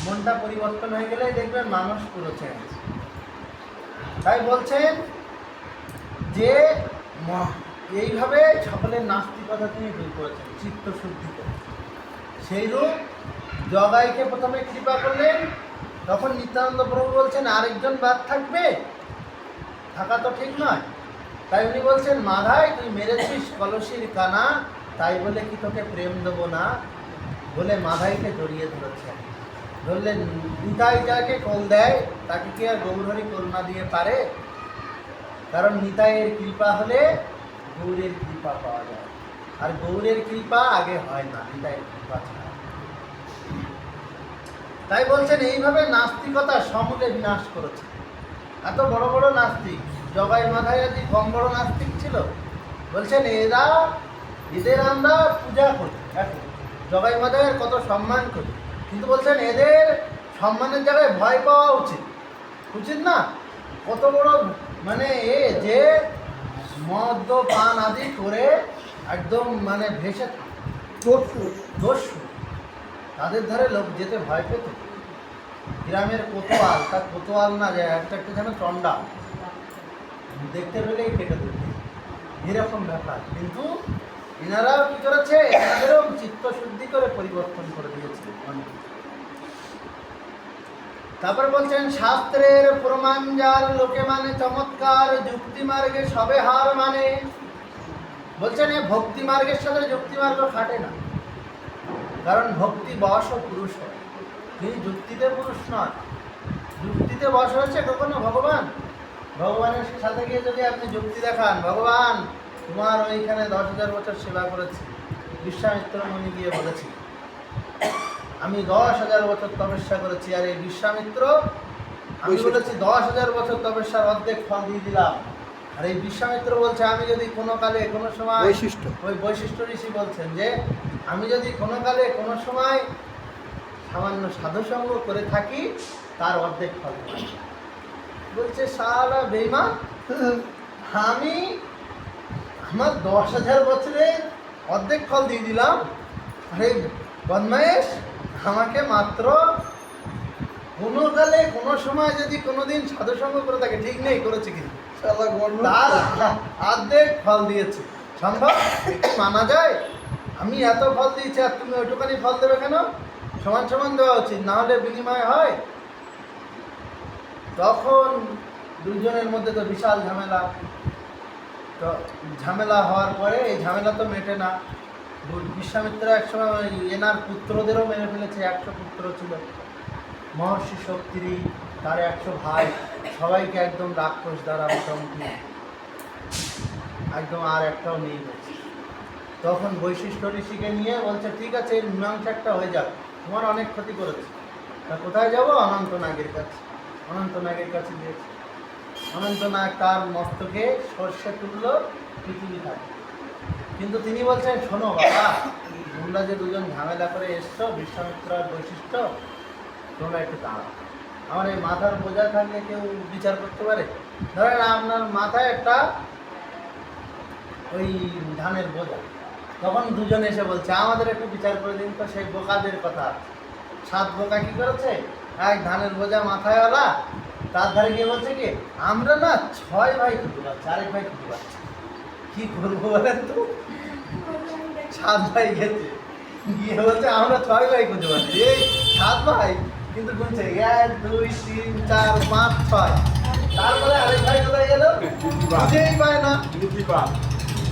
মনটা পরিবর্তন হয়ে গেলেই দেখবেন মানুষ পুরো চেঞ্জ। তাই বলছেন যে এইভাবে সকলের নাস্তিকতা তিনি দূর করেছেন চিত্ত শুদ্ধি করে। সেইরূপ জগাইকে প্রথমে কৃপা করলেন, তখন নিত্যানন্দ প্রভু বলছেন আরেকজন বাদ থাকবে, থাকা তো ঠিক নয়। তাই উনি বলছেন মাধাই তুই মেরেছিস কলসির কানা, তাই বলে কি তোকে প্রেম দেবো না, বলে মাধাইকে জড়িয়ে ধরেছেন। ধরলেন নিতাই যাকে কোল দেয় তাকে কি আর গৌরহরি কোল না দিয়ে পারে? কারণ নিতাইয়ের কৃপা হলে গৌরের কৃপা পাওয়া যায়, আর গৌরের কৃপা আগে হয় না নিতাইয়ের কৃপা ছাড়া। তাই বলছেন এইভাবে নাস্তিকতা সমূলে বিনাশ করেছে। এত বড় বড় নাস্তিক, জগাই মাধাই আদি কম বড় নাস্তিক ছিল? বলছেন এদের আমরা পূজা করি, এখন জগাই মাধাইয়ের কত সম্মান করি, কিন্তু বলছেন এদের সম্মানের জায়গায় ভয় পাওয়া উচিত, উচিত না? কত বড় মানে যে মদ্য পান আদি করে একদম মানে ভেসে দস্যু, তাদের ধারে লোক যেতে ভয় পেত। গ্রামের কোতোয়াল, তার কোতোয়াল না যায় একটা একটা যেন চন্ডা, দেখতে পেলেই কেটে দেবে, এরকম ব্যাপার। কিন্তু এনারাও কি করেছে, এনাদেরও চিত্ত শুদ্ধি করে পরিবর্তন করে দিয়েছে। তারপর বলছেন শাস্ত্রের প্রমাণ যার লোকে মানে চমৎকার, যুক্তি মার্গে সবে হার মানে। বলছেন এ ভক্তি মার্গের সাথে যুক্তি মার্গ খাটে না, কারণ ভক্তি বশ ও পুরুষ হয়, তিনি যুক্তিতে পুরুষ নয়। যুক্তিতে বশ হয়েছে কখনো ভগবান? ভগবানের সাথে গিয়ে যদি আপনি যুক্তি দেখান, ভগবান তোমার ওইখানে 10,000 বছর সেবা করেছি, বিশ্বামিত্র মুনি গিয়ে বলেছি আমি 10,000 বছর তপস্যা করেছি, আর এই বিশ্বামিত্র আমি বলেছি 10,000 বছর তপস্যার অর্ধেক ফল দিয়ে দিলাম, আর এই বিশ্বামিত্র বলছে আমি যদি কোনো কালে কোনো সময় ওই বৈশিষ্ট্য ঋষি বলছেন যে আমি যদি কোনো কালে কোনো সময় সামান্য সাধুসঙ্গ করে থাকি তার অর্ধেক ফল পাই। বলছে সারা বেঈমান, আমি আমার 10,000 বছরের অর্ধেক ফল দিয়ে দিলাম, আরে বদমায়েশ আমাকে মাত্র কোনো কালে কোনো সময় যদি কোনোদিন সাধুসঙ্গ করে থাকে, ঠিক নেই করেছে কিন্তু তার অর্ধেক ফল দিয়েছে। সম্ভব? মানা যায়? আমি এত ফল দিয়েছি আর তুমি ওইটুখানি ফল দেবে কেন? সমান সমান দেওয়া উচিত, না হলে বিনিময় হয়। তখন দুজনের মধ্যে তো বিশাল ঝামেলা। তো ঝামেলা হওয়ার পরে এই ঝামেলা তো মেটে না। বিশ্বামিত্র একসময় এনার পুত্রদেরও মেরে ফেলেছে, 100 পুত্র ছিল। মহর্ষি শক্তিরই তার 100 ভাই, সবাইকে একদম রাক্ষস দ্বারা মোটামুটি একদম আর একটাও নেই বলছে। তখন বৈশিষ্ট্য ঋষিকে নিয়ে বলছে ঠিক আছে এর মীমাংসা একটা হয়ে যাক, তোমার অনেক ক্ষতি করেছে। তা কোথায় যাবো? অনন্তনাগের কাছে। অনন্তনাগের কাছে গিয়েছে। অনন্তনাগ তার মস্তকে সর্ষে তুললো, পৃথিবী থাকে। কিন্তু তিনি বলছেন শোনো বাবা, তোমরা যে দুজন ঝামেলা করে এসছো, বিশ্বামিত্র আর বৈশিষ্ট্য, তোমরা একটু দাঁড়াও। আমার এই মাথার বোঝা থাকলে কেউ বিচার করতে পারে? ধরেন আপনার মাথায় একটা ওই ধানের বোঝা, তখন দুজন এসে বলছে আমাদের একটু বিচার করে দিন তো। সেই বোকাদের কথা, 7 বোকা কি করেছে, এক ধানের বোঝা মাথায়ওয়ালা তার ধারে গিয়ে বলছে কি আমরা না 6 ভাই খুঁজে পাচ্ছি, আরেক ভাই খুঁজে পাচ্ছি, কি করবো বলেন তো? 7 ভাই গেছে, গিয়ে বলছে আমরা 6 ভাই খুঁজে পাচ্ছি। এই 7 ভাই কিন্তু গুনছে 1 2 3 4 5 6, তারপরে আরেক ভাই কোথায় গেল? খুঁজেই পায় না।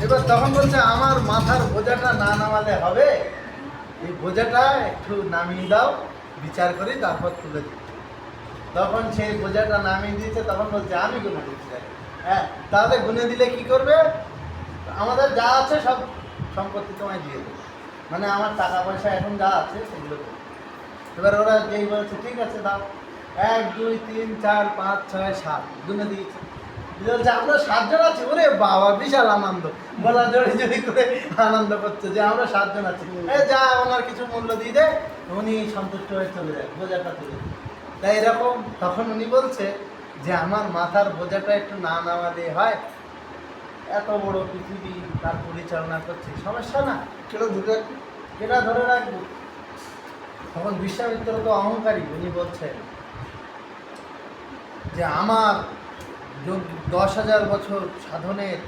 এবার তখন বলছে আমার মাথার বোঝাটা না নামালে হবে, এই বোঝাটা একটু নামিয়ে দাও, বিচার করি তারপর তুলে দিই। তখন সেই বোঝাটা নামিয়ে দিয়েছে, তখন বলছে আমি গুনে দিচ্ছি। হ্যাঁ, তাহলে গুনে দিলে কি করবে? আমাদের যা আছে সব সম্পত্তি তোমায় দিয়ে দেবে, মানে আমার টাকা পয়সা এখন যা আছে সেগুলো দেবে। এবার ওরা যেই বলছে ঠিক আছে দাও, 1 2 3 4 5 6 7 গুনে দিয়েছে। বলছে আমরা 7 জন আছি। ওরে বাবা, বিশাল আনন্দ, বলা জড়ি জড়ি করে আনন্দ করছে যে আমরা 7 জন আছি। যা ওনার কিছু মূল্য দিয়ে দেয়, উনি সন্তুষ্ট হয়ে চলে যায়, বোঝাটা তুলে। তাই এরকম তখন উনি বলছে যে আমার মাথার বোঝাটা একটু না নামালে হয়? এত বড় পৃথিবী তার পরিচালনা করছে, সমস্যা না, কেটা ধরে রাখবো? কেটা ধরে রাখবো? তখন বিশ্বামিত্র তো অহংকারী, উনি বলছেন যে আমার 10,000 বছর সাধনের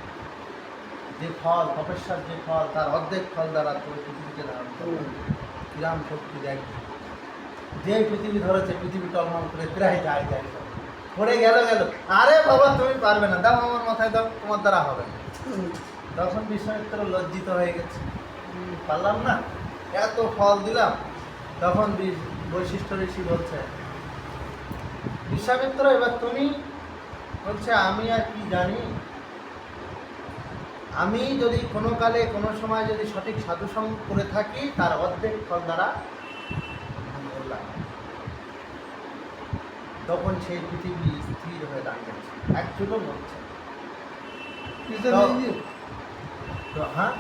যে ফল, তপস্যার যে ফল, তার অর্ধেক ফল দ্বারা তোর পৃথিবীকে ধারণ করবে। কিরাম শক্তি দেখ, যে পৃথিবী ধরেছে পৃথিবী টলমল করে প্রায় যায় যায় পড়ে গেল। আরে বাবা তুমি পারবে না, দাও আমার মাথায় দাও, তোমার দ্বারা হবে না। তখন বিশ্বামিত্র লজ্জিত হয়ে গেছে, পারলাম না, এত ফল দিলাম। তখন বৈশিষ্ট্য ঋষি বলছে, বিশ্বামিত্র এবার তুমি, বলছে আমি আর কি জানি, আমি যদি কোনো কালে কোনো সময় যদি সঠিক সাধুসঙ্গ করে থাকি তার অর্ধেক ফল দ্বারা আমি বললাম। তখন সেই পৃথিবী স্থির হয়ে দাঁড়িয়েছে, এক চুলো নড়ছে না। পিছনে তো- নিয়ে তো হ্যাঁ,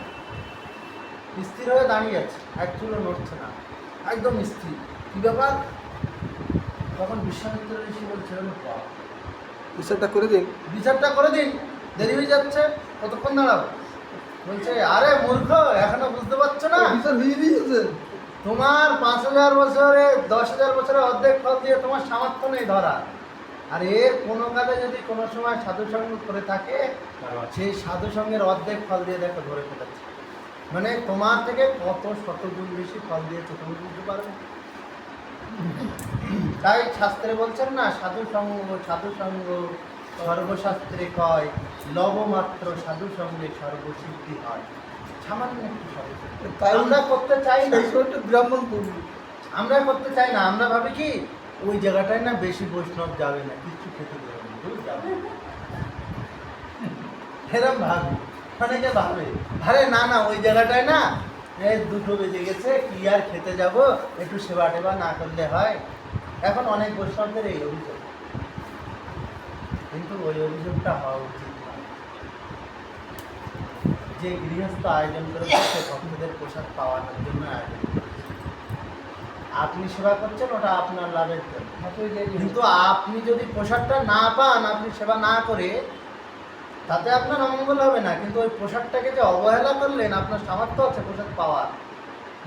স্থির হয়ে দাঁড়িয়ে আছে, এক চুলো নড়ছে না, একদম স্থির। কি ব্যাপার? তখন বিশ্বামিত্র ঋষি বলছে, বাবা বিচারটা করে দিন। বিচারটা করে দিন, দেরি হয়ে যাচ্ছে, কতক্ষণ দাঁড়াবো? বলছে, আরে মূর্খ, এখনো বুঝতে পারছো না? বিচার হয়ে দিয়েছে। তোমার 5,000 বছরে 10,000 বছরে অর্ধেক ফল দিয়ে তোমার সামর্থ্য নেই ধরা। আর এর কোনো কালে যদি কোনো সময় সাধুসঙ্গ করে থাকে, সেই সাধুসঙ্গের অর্ধেক ফল দিয়ে দেখো ধরে ফেলেছে। মানে তোমার থেকে কত শতগুণ বেশি ফল দিয়েছে তুমি বুঝতে পারবে। তাই শাস্ত্রে বলছেন না, সাধুসঙ্গ সর্বশাস্ত্রে কয়, লবমাত্র সাধুসঙ্গে সর্বসিদ্ধি হয়। সামান্য একটু সাধুসঙ্গ তাই আমরা করতে চাই না, সেই সময়টা ব্রাহ্মণ পড়বে। আমরা করতে চাই না। আমরা ভাবি কি ওই জায়গাটায় না বেশি বৈষ্ণব যাবে না, কিছু খেতে দেবে না, দূর যাবে। এরম ভাবি, অনেকে ভাবে, আরে না না ওই জায়গাটায় না, এই 2টো বেজে গেছে, কি আর খেতে যাব, একটু সেবা টেবা না করলে হয়। এখন অনেক বৈষ্ণবদের এই অভিযোগ, কিন্তু ওই অভিযোগটা হওয়া উচিত না। যে গৃহস্থ আয়োজন করেছে সে ভক্তদের প্রসাদ পাওয়ার জন্য আয়োজন করেছে। আপনি সেবা করছেন ওটা আপনার লাভের জন্য, কিন্তু আপনি যদি প্রসাদটা না পান, আপনি সেবা না করে, তাতে আপনার অমঙ্গল হবে না। কিন্তু ওই প্রসাদটাকে যে অবহেলা করলেন, আপনার সামর্থ্য আছে প্রসাদ পাওয়ার,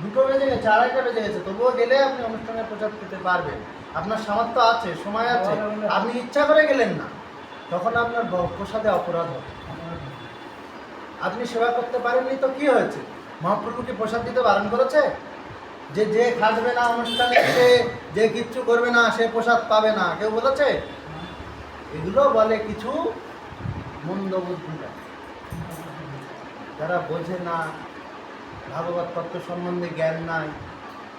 2টো বেজে গেছে, 2:30টা বেজে গেছে, তবুও গেলে আপনি অনুষ্ঠানের প্রসাদ পেতে পারবেন, আপনার সামর্থ্য আছে, সময় আছে, আপনি ইচ্ছা করে গেলেন না, তখন আপনার প্রসাদে অপরাধ হবে। আপনি সেবা করতে পারেননি তো কি হয়েছে? মহাপ্রভু কি প্রসাদ দিতে বারণ করেছে যে যে খাসবে না অনুষ্ঠানে, সে যে কিচ্ছু করবে না সে প্রসাদ পাবে না? কেউ বলেছে? এগুলো বলে কিছু মন্দ বুদ্ধিটা, যারা বোঝে না, ভাগবত তত্ত্ব সম্বন্ধে জ্ঞান নাই।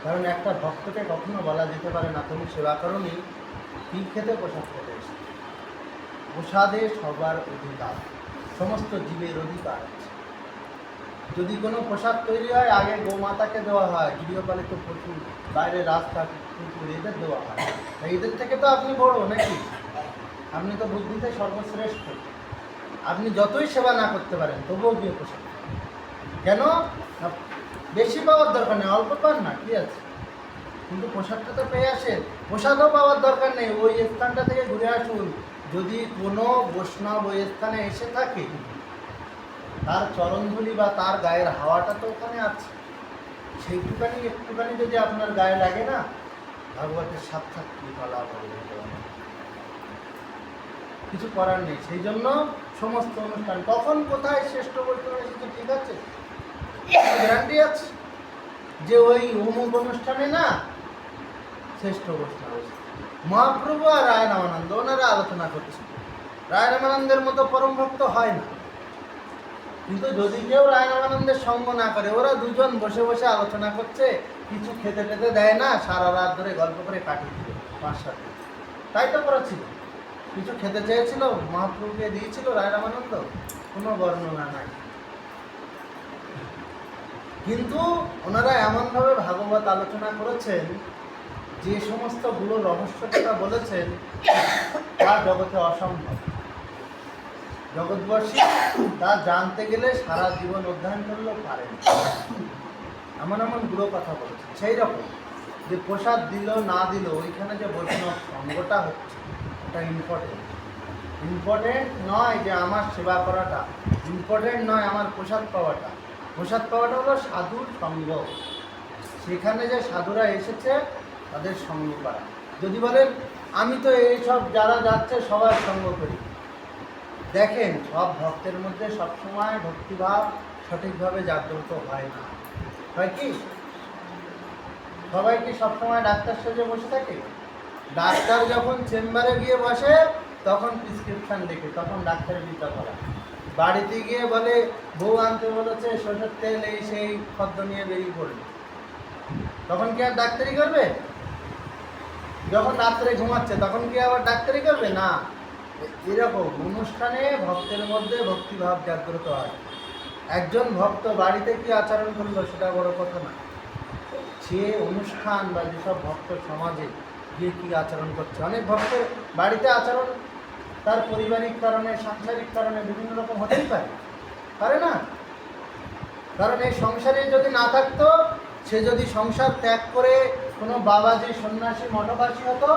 কারণ একটা ভক্তকে কখনো বলা যেতে পারে না তুমি সেবা করনি, কি খেতে প্রসাদ খেতে এসে। প্রসাদে সবার অধিকার, সমস্ত জীবের অধিকার আছে। যদি কোনো প্রসাদ তৈরি হয়, আগে গোমাতাকে দেওয়া হয়, গৃহপালিত পশু, বাইরে রাস্তা কুকুর, এদের দেওয়া হয়। তাই এদের থেকে তো আপনি বড় নাকি? আপনি তো বুদ্ধিতে সর্বশ্রেষ্ঠ। আপনি যতই সেবা না করতে পারেন তবুও গিয়ে প্রসাদ খান। কেন? বেশি পাওয়ার দরকার নেই, অল্প পান না, কি আছে? কিন্তু প্রসাদটা তো পেয়ে আসেন। প্রসাদও পাওয়ার দরকার নেই, ওই স্থানটা থেকে ঘুরে আসুন। যদি কোনো বৈষ্ণব ওই স্থানে এসে থাকে, তার চরণধুলি বা তার গায়ের হাওয়াটা তো ওখানে আছে, সেইটুখানি একটুখানি যদি আপনার গায়ে লাগে না, ভাগবতের সাক্ষাৎ কৃপা লাভ হবে। কিছু করার নেই। সেই জন্য সমস্ত অনুষ্ঠান কখন কোথায় শ্রেষ্ঠ বৈষ্ণব এসেছে, ঠিক আছে, গ্যারান্টি আছে যে ওই অমুক অনুষ্ঠানে না শ্রেষ্ঠ বৈষ্ণব এসেছে। মহাপ্রভু আর রায় রামানন্দ ওনারা আলোচনা করছে, রায় রামানন্দের মতো পরম ভক্ত হয় না। কিন্তু যদি কেউ রায় রামানন্দের সঙ্গ না করে, ওরা দুজন বসে বসে আলোচনা করছে, কিছু খেতে টেতে দেয় না, সারা রাত ধরে গল্প করে কাটিয়ে দিল 5-7 দিন। তাই তো করেছিল, কিছু খেতে চেয়েছিল, মহাপ্রভুকে দিয়েছিল রায় রামানন্দ, কোনো বর্ণনা নাই। কিন্তু ওনারা এমনভাবে ভাগবত আলোচনা করেছেন, যে সমস্ত গুলো রহস্য কথা বলেছেন তা জগতে অসম্ভব। জগৎবর্ষী তা জানতে গেলে সারা জীবন অধ্যয়ন করলেও পারেন। এমন এমন গুলো কথা বলেছেন। সেই রকম যে প্রসাদ দিল না দিল, ওইখানে যে বৈষ্ণব সঙ্গটা হচ্ছে, এটা ইম্পর্টেন্ট। ইম্পর্টেন্ট নয় যে আমার সেবা করাটা, ইম্পর্টেন্ট নয় আমার প্রসাদ পাওয়াটা। প্রসাদ পাওয়াটা হলো সাধুর সঙ্গ। সেখানে যে সাধুরা এসেছে তাদের সঙ্গ করা। যদি বলেন আমি তো এইসব যারা যাচ্ছে সবার সঙ্গ করি, দেখেন সব ভক্তের মধ্যে সবসময় ভক্তিভাব সঠিকভাবে জাগ্রত হয় না। হয় কি? সবাই কি সবসময় ডাক্তার সেজে বসে থাকে? ডাক্তার যখন চেম্বারে গিয়ে বসে তখন প্রেসক্রিপশন লেখে, তখন ডাক্তারের বিদ্যা করা। বাড়িতে গিয়ে বলে বউ আনতে বলেছে সরষের তেল, এই সেই খদ্দ নিয়ে বেরিয়ে পড়বে, তখন কি আর ডাক্তারি করবে? যখন রাত্রে ঘুমাচ্ছে তখন কি আবার ডাক্তারি করবে? না। এরকম অনুষ্ঠানে ভক্তের মধ্যে ভক্তিভাব জাগ্রত হয়। একজন ভক্ত বাড়িতে কি আচরণ করলো সেটা বড় কথা না, সে অনুষ্ঠান বা যেসব ভক্ত সমাজে গিয়ে কী আচরণ করছে। অনেক ভক্তের বাড়িতে আচরণ তার পারিবারিক কারণে, সাংসারিক কারণে বিভিন্ন রকম হতেই পারে না। কারণ এই সংসারে যদি না থাকতো, সে যদি সংসার ত্যাগ করে কোনো বাবাজি সন্ন্যাসী মঠবাসী হতো,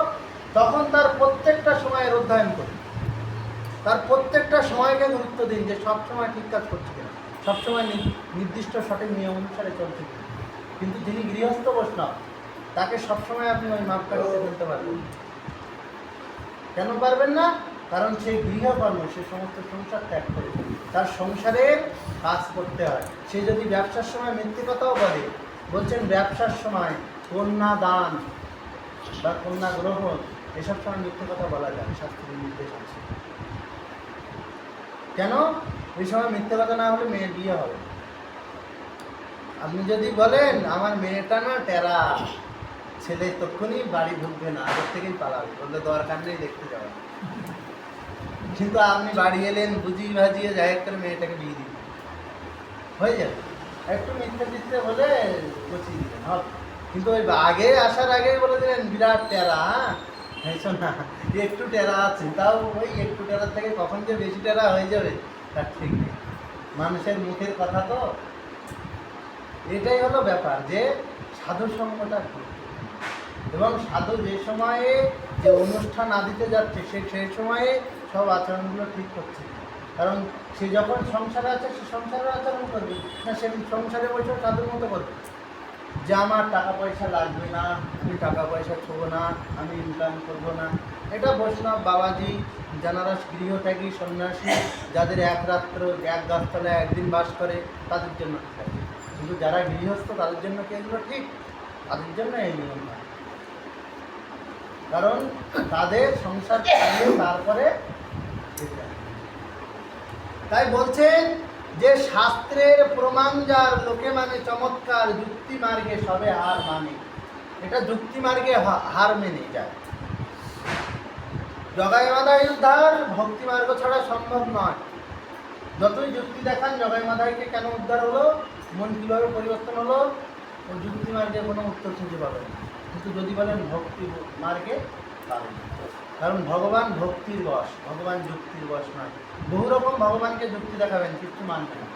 তখন তার প্রত্যেকটা সময়ের অধ্যয়ন করত, তার প্রত্যেকটা সময়কে গুরুত্ব দিন যে সব সময় ঠিক কাজ করছে কিনা, সবসময় নির্দিষ্ট সঠিক নিয়ম অনুসারে চলছে কিনা। কিন্তু যিনি গৃহস্থ বৈষ্ণব, তাকে সবসময় আপনি ওই মাপকাঠিতে ফেলতে পারবেন। কেন পারবেন না? কারণ সেই গৃহকর্ম, সে সমস্ত সংসার ত্যাগ করে তার সংসারের কাজ করতে হয়। সে যদি ব্যবসার সময় মিথ্যে কথাও বলে, বলছেন ব্যবসার সময় কন্যা দান বা কন্যা গ্রহণ, এসব সময় মিথ্যে কথা বলা যায়, শাস্ত্রের নির্দেশ আছে। কেন? এই সময় মিথ্যে কথা না হলে মেয়ের বিয়ে হবে। আপনি যদি বলেন আমার মেয়েটা না টেরা, ছেলে তখনই বাড়ি ঢুকবে না, আগের থেকেই পালাবে, বললে দরকার নেই দেখতে যাওয়া। কিন্তু আপনি বাড়ি এলেন বুঝিয়ে ভাজিয়ে যাই করে মেয়েটাকে বিয়ে দিন, হয়ে যাবে। একটু মিথ্যে দিতে বলে বসিয়ে দিলেন হবে। কিন্তু ওই আগে আসার আগেই বলে দিলেন বিরাট টেরা, হ্যাঁ না একটু টেরা আছে, তাও ওই একটু টেরার থেকে কখন যে বেশি টেরা হয়ে যাবে তার ঠিক নেই। মানুষের মুখের কথা তো। এটাই হলো ব্যাপার, যে সাধু সঙ্গটা এবং সাধু যে সময়ে যে অনুষ্ঠান আদিতে যাচ্ছে সেই সময়ে সব আচরণগুলো ঠিক করছে। কারণ সে যখন সংসারে আছে সে সংসারের আচরণ করবে না, সে সংসারে বসে সাধুর মতো করবে যে আমার টাকা পয়সা লাগবে না, আমি টাকা পয়সা ছোবো না, আমি ইনকাম করবো না। এটা বৈষ্ণব বাবাজি যারা গৃহত্যাগী সন্ন্যাসী, যাদের এক রাত্র এক গাছতলায় একদিন বাস করে, তাদের জন্য ঠিক আছে। কিন্তু যারা গৃহস্থ তাদের জন্য কি এগুলো ঠিক? তাদের জন্য এই নিয়ম হয়, কারণ তাদের সংসার চালিয়ে তারপরে। তাই বলছেন যে শাস্ত্রের প্রমাণ যার লোকে মানে চমৎকার, যুক্তি মার্গে সবে হার মানে। এটা যুক্তি মার্গে হার মেনে যায়। জগাই মাধাই উদ্ধার ভক্তি মার্গ ছাড়া সম্ভব নয়। যতই যুক্তি দেখান জগাই মাধাইকে কেন উদ্ধার হলো, মন কীভাবে পরিবর্তন হলো, ও যুক্তি মার্গে কোনো উত্তর খুঁজে পাবেন না। কিন্তু যদি বলেন ভক্তি মার্গে, পাবেন। কারণ ভগবান ভক্তির বশ, ভগবান যুক্তির বশ নয়। বহু রকম ভগবানকে যুক্তি দেখাবেন, কিছু মানবে না,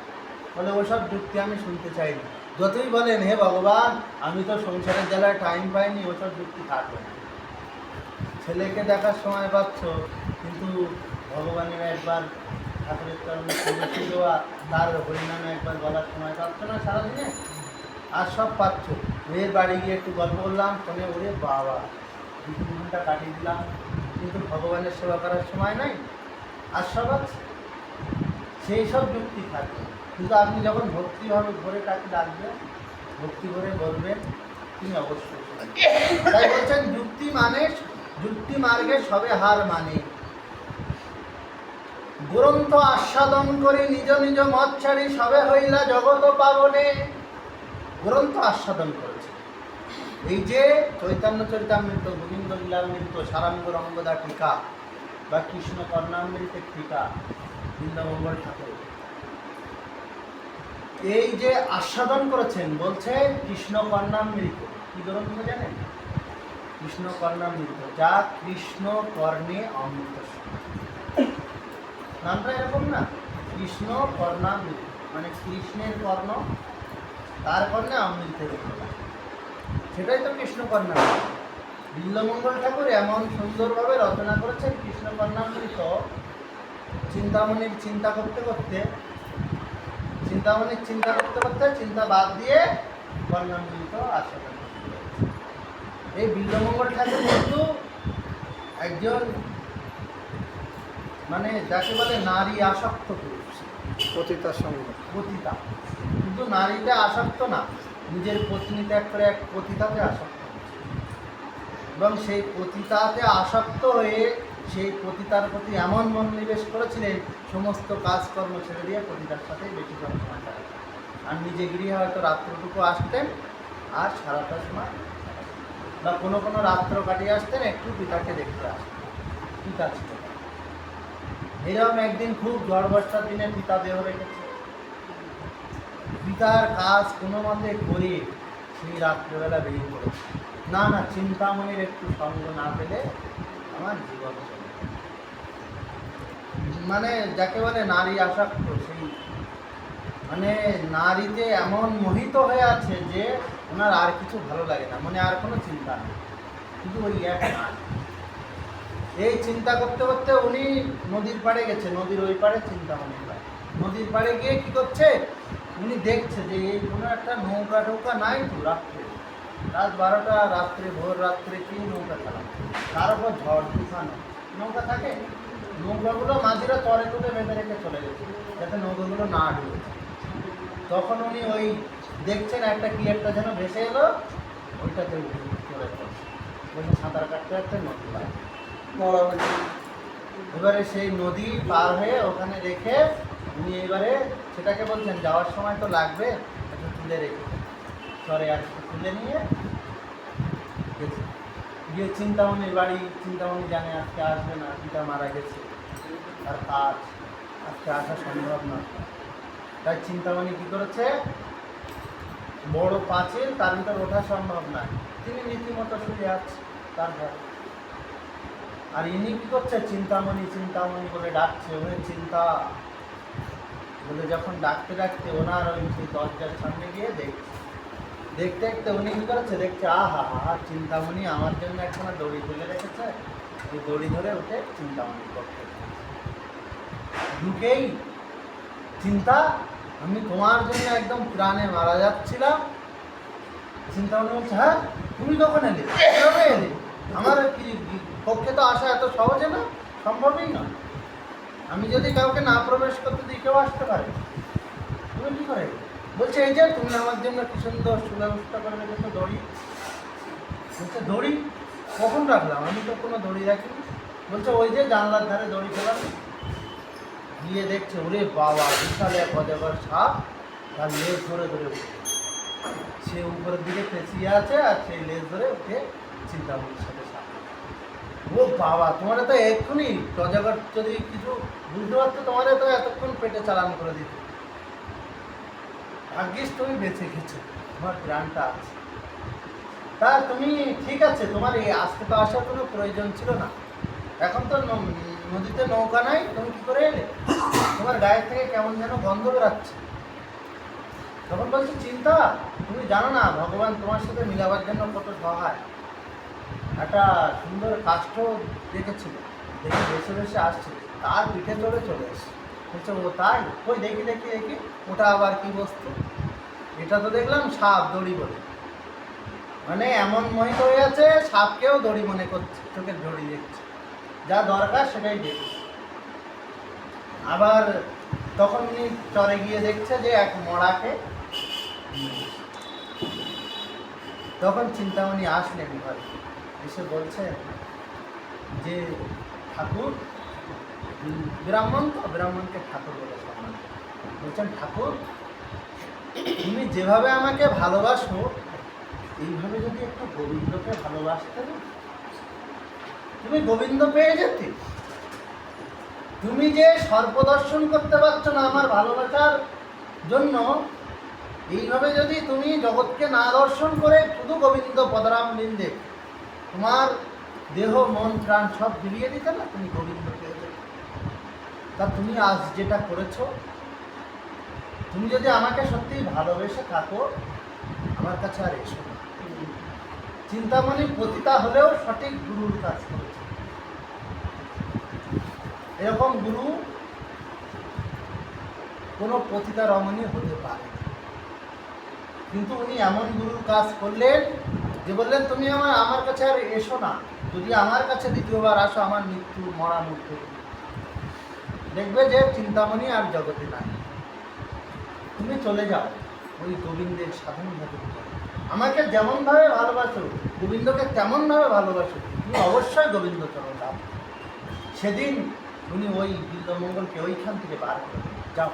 বলে ওসব যুক্তি আমি শুনতে চাই না। যতই বলেন হে ভগবান আমি তো সংসারের জ্বালায় টাইম পাইনি, ওসব যুক্তি থাকবে না। ছেলেকে দেখার সময় পাচ্ছ, কিন্তু ভগবানের একবার ঠাকুরের চরণে তুলসী দেওয়া, তার হরিনামে একবার বলার সময় পাচ্ছ না সারাদিনে। আর সব পাচ্ছ, মেয়ের বাড়ি গিয়ে একটু গল্প করলাম ফোনে, ওরে বাবা 2-3 ঘন্টা কাটিয়ে দিলাম, কিন্তু ভগবানের সেবা করার সময় নাই। আর সব আছে, সেই সব যুক্তি থাকবে। কিন্তু আপনি যখন ভক্তিভাবে ভরে তাকে ডাকবেন, ভক্তি ভরে বলবেন, তিনি অবশ্যই শুনবেন। তাই বলছেন যুক্তি মানে, যুক্তি মার্গে সবে হার মানে। গ্রন্থ আস্বাদন করি নিজ নিজ মত ছাড়ি, সবে হইলা জগৎ পাবনে। গ্রন্থ আস্বাদন করেছে, এই যে চৈতন্য চরিতামৃত, গোবিন্দ লীলামৃত, সারাঙ্গ রঙ্গদা টিকা বা কৃষ্ণ কর্ণামৃতের টিকা, বৃন্দামঙ্গল ঠাকুর এই যে আস্বাদন করেছেন, বলছে কৃষ্ণ কর্ণামৃত। কি গ্রন্থ জানেন? কৃষ্ণ কর্ণামৃত, যা কৃষ্ণ কর্ণে অমৃত। নামটা এরকম না? কৃষ্ণ কর্ণামৃত মানে কৃষ্ণের কর্ণ, তার কর্ণে অমৃতের, সেটাই তো কৃষ্ণ কর্ণামৃত। বিল্লমঙ্গল ঠাকুর এমন সুন্দরভাবে রচনা করেছেন কৃষ্ণ কর্ণামৃত, চিন্তামণির চিন্তা করতে করতে চিন্তা বাদ দিয়ে বর্ণান্বিত আসলে এই বিল্বমঙ্গল ঠাকুর কিন্তু একজন মানে যাকে বলে নারী আসক্ত পুরুষ, পতিতার সঙ্গে পতিতা। কিন্তু নারীতে আসক্ত না, নিজের পত্নী ত্যাগ করে এক পতিতাতে আসক্ত হচ্ছে। এবং সেই পতিতাতে আসক্ত হয়ে সেই পতিতার প্রতি এমন মনোনিবেশ করেছিলেন, সমস্ত কাজকর্ম ছেড়ে দিয়ে পতিতার সাথেই বেশি সময় কাটাতেন। আর নিজে গৃহে হয়তো রাত্রটুকু আসতেন আর সারাটা সময়, বা কোনো কোনো রাত্র কাটিয়ে আসতেন, একটু পিতাকে দেখতে আসতেন। পিতা ছিল এরকম একদিন খুব ঝড় বর্ষার দিনে পিতা দেহ রেখেছে। পিতার কাজ কোনো মতে করে সেই রাত্রেবেলা বেরিয়ে পড়েছে। না না, চিন্তামণির একটু সঙ্গ না পেলে আমার জীবন চলে। মানে যাকে বলে নারী আসক্ত, সেই মানে নারীতে এমন মোহিত হয়ে আছে যে ওনার আর কিছু ভালো লাগে না, মানে আর কোনো চিন্তা নেই, শুধু ওই এক নারী। এই চিন্তা করতে করতে উনি নদীর পাড়ে গেছে, নদীর ওই পাড়ে চিন্তামণির পাড়ে। নদীর পাড়ে গিয়ে কি করছে, উনি দেখছে যে এই কোনো একটা নৌকা টৌকা নাই তো, রাত্রে রাত 12টা, রাত্রে ভোর রাত্রে কি নৌকা চালায়, তার উপর ঝড় তুফান, নৌকা থাকে, নৌকাগুলো মাঝিরা তরে তুলে বেঁধে রেখে চলে গেছে যাতে নৌকাগুলো না ডুবে। তখন উনি ওই দেখছেন একটা কি একটা যেন ভেসে এলো, ওইটাতে চলে পড়ছে, বলছে সাঁতার কাটতে কাটতে নদী পায়। এবারে সেই নদী পার হয়ে ওখানে রেখে উনি এবারে সেটাকে বলছেন যাওয়ার সময় তো লাগবে, একটু তুলে রেখে চরে আর একটু তুলে নিয়ে গেছে। গিয়ে চিন্তামণির বাড়ি, চিন্তামণি জানে আজকে আসবে না, পিতা মারা গেছে, তার কাজ আজকে আসা সম্ভব না। তাই চিন্তামণি কী করেছে, বড় পাঁচিল, তার ভিতর ওঠা সম্ভব নয়, তিনি রীতিমতো শুয়ে আছে তার ঘরে। আর ইনি কী করছে, চিন্তামণি চিন্তামণি বলে ডাকছে, ওরে চিন্তা বলে যখন ডাকতে ডাকতে ওনার ওই সেই দরজার সামনে গিয়ে দেখছে, দেখতে দেখতে উনি কী করেছে, দেখছে আহা হা, চিন্তামণি আমার জন্য একখানা দড়ি তুলে রেখেছে, এই দড়ি ধরে উঠে চিন্তামণির পক্ষে ঢুকেই, চিন্তা আমি তোমার জন্য একদম প্রাণে মারা যাচ্ছিলাম। চিন্তামণি বলছে হ্যাঁ তুমি কখন এলে, কবে এলে, আমার কি পক্ষে তো আসা এত সহজে না, সম্ভবই না, আমি যদি কাউকে না প্রবেশ করতে দিই কেউ আসতে পারে, তুমি কী করে? বলছে এই যে তুমি আমার জন্য কি সুন্দর সুব্যবস্থা করে রেখেছো দড়ি। বলছে দড়ি কখন রাখলাম, আমি তো কোনো দড়ি রাখিনি। বলছে ওই যে জানলার ধারে দড়ি ফেলাম। গিয়ে দেখছে ওরে বাবা, বিশাল এক অজগর সাপ, তার লেজ ধরে ধরে উঠে, সে উপরের দিকে পেঁচিয়ে আছে আর সেই লেজ ধরে উঠে চিন্তামণির সাথে সাপ। ও বাবা, তোমার তো এক্ষুনি অজগর যদি কিছু বুঝতে পারতো, তোমার তো এতক্ষণ পেটে চালান করে দিত, ভাগ্যিস তুমি বেঁচে গেছো, তোমার প্রাণটা আছে। তা তুমি ঠিক আছে, তোমার এই আজকে তো আসার কোনো প্রয়োজন ছিল না, এখন তো নদীতে নৌকা নাই, তুমি কী করে এলে, তোমার গায়ের থেকে কেমন যেন গন্ধ বেরাচ্ছে। তখন বলছি চিন্তা তুমি জানো না ভগবান তোমার সাথে মিলাবার জন্য কত সহায়, একটা সুন্দর কাষ্ঠ দেখেছিল, দেখে বেছে বেছে আসছে, তার পিঠে চড়ে চলে এসে বলছে ও তাই, ওই দেখি দেখি দেখি ওটা আবার কি বস্তু, এটা তো দেখলাম সাপ, দড়ি বলে। মানে এমন মোহিত হয়ে আছে, সাপকেও দড়ি মনে করছে, চোখের দড়ি দেখছে, যা দরকার সেটাই দেখছে। আবার তখন উনি চরে গিয়ে দেখছে যে এক মড়াকে, তখন চিন্তামণি আসলেন ঘরে, এসে বলছেন যে ঠাকুর, ব্রাহ্মণ তো, ব্রাহ্মণকে ঠাকুর বলে সম্মান, বলছেন ঠাকুর তুমি যেভাবে আমাকে ভালোবাসো এইভাবে যদি একটু গোবিন্দকে ভালোবাসতে না, তুমি গোবিন্দ পেয়ে যেতে। তুমি যে সর্পদর্শন করতে পারছো না আমার ভালোবাসার জন্য, এইভাবে যদি তুমি জগৎকে না দর্শন করে শুধু গোবিন্দ পদরাম বিন্দে তোমার দেহ মন প্রাণ সব বিলিয়ে দিতে না, তুমি গোবিন্দ পেয়ে যেতে। তা তুমি আজ যেটা করেছো, তুমি যদি আমাকে সত্যিই ভালোবেসে থাকো আমার কাছে আর এসো না। চিন্তামণি পতিতা হলেও সঠিক গুরুর কাজ করেছে। এরকম গুরু কোনো পতিতা রমণী হতে পারে না। কিন্তু উনি এমন গুরুর কাজ করলেন যে বললেন, তুমি আমার কাছে আর এসো না, যদি আমার কাছে দ্বিতীয়বার আসো আমার মরা মৃত্যু দেখবে যে চিন্তামণি আর জগতে নাই, তুমি চলে যাও ওই গোবিন্দের সাধন ভজন করো। আমাকে যেমনভাবে ভালোবাসো, গোবিন্দকে তেমনভাবে ভালোবাসো, তুমি অবশ্যই গোবিন্দ চলো যাও। সেদিন উনি ওই বিল্বমঙ্গলকে ওইখান থেকে বার করে যাও,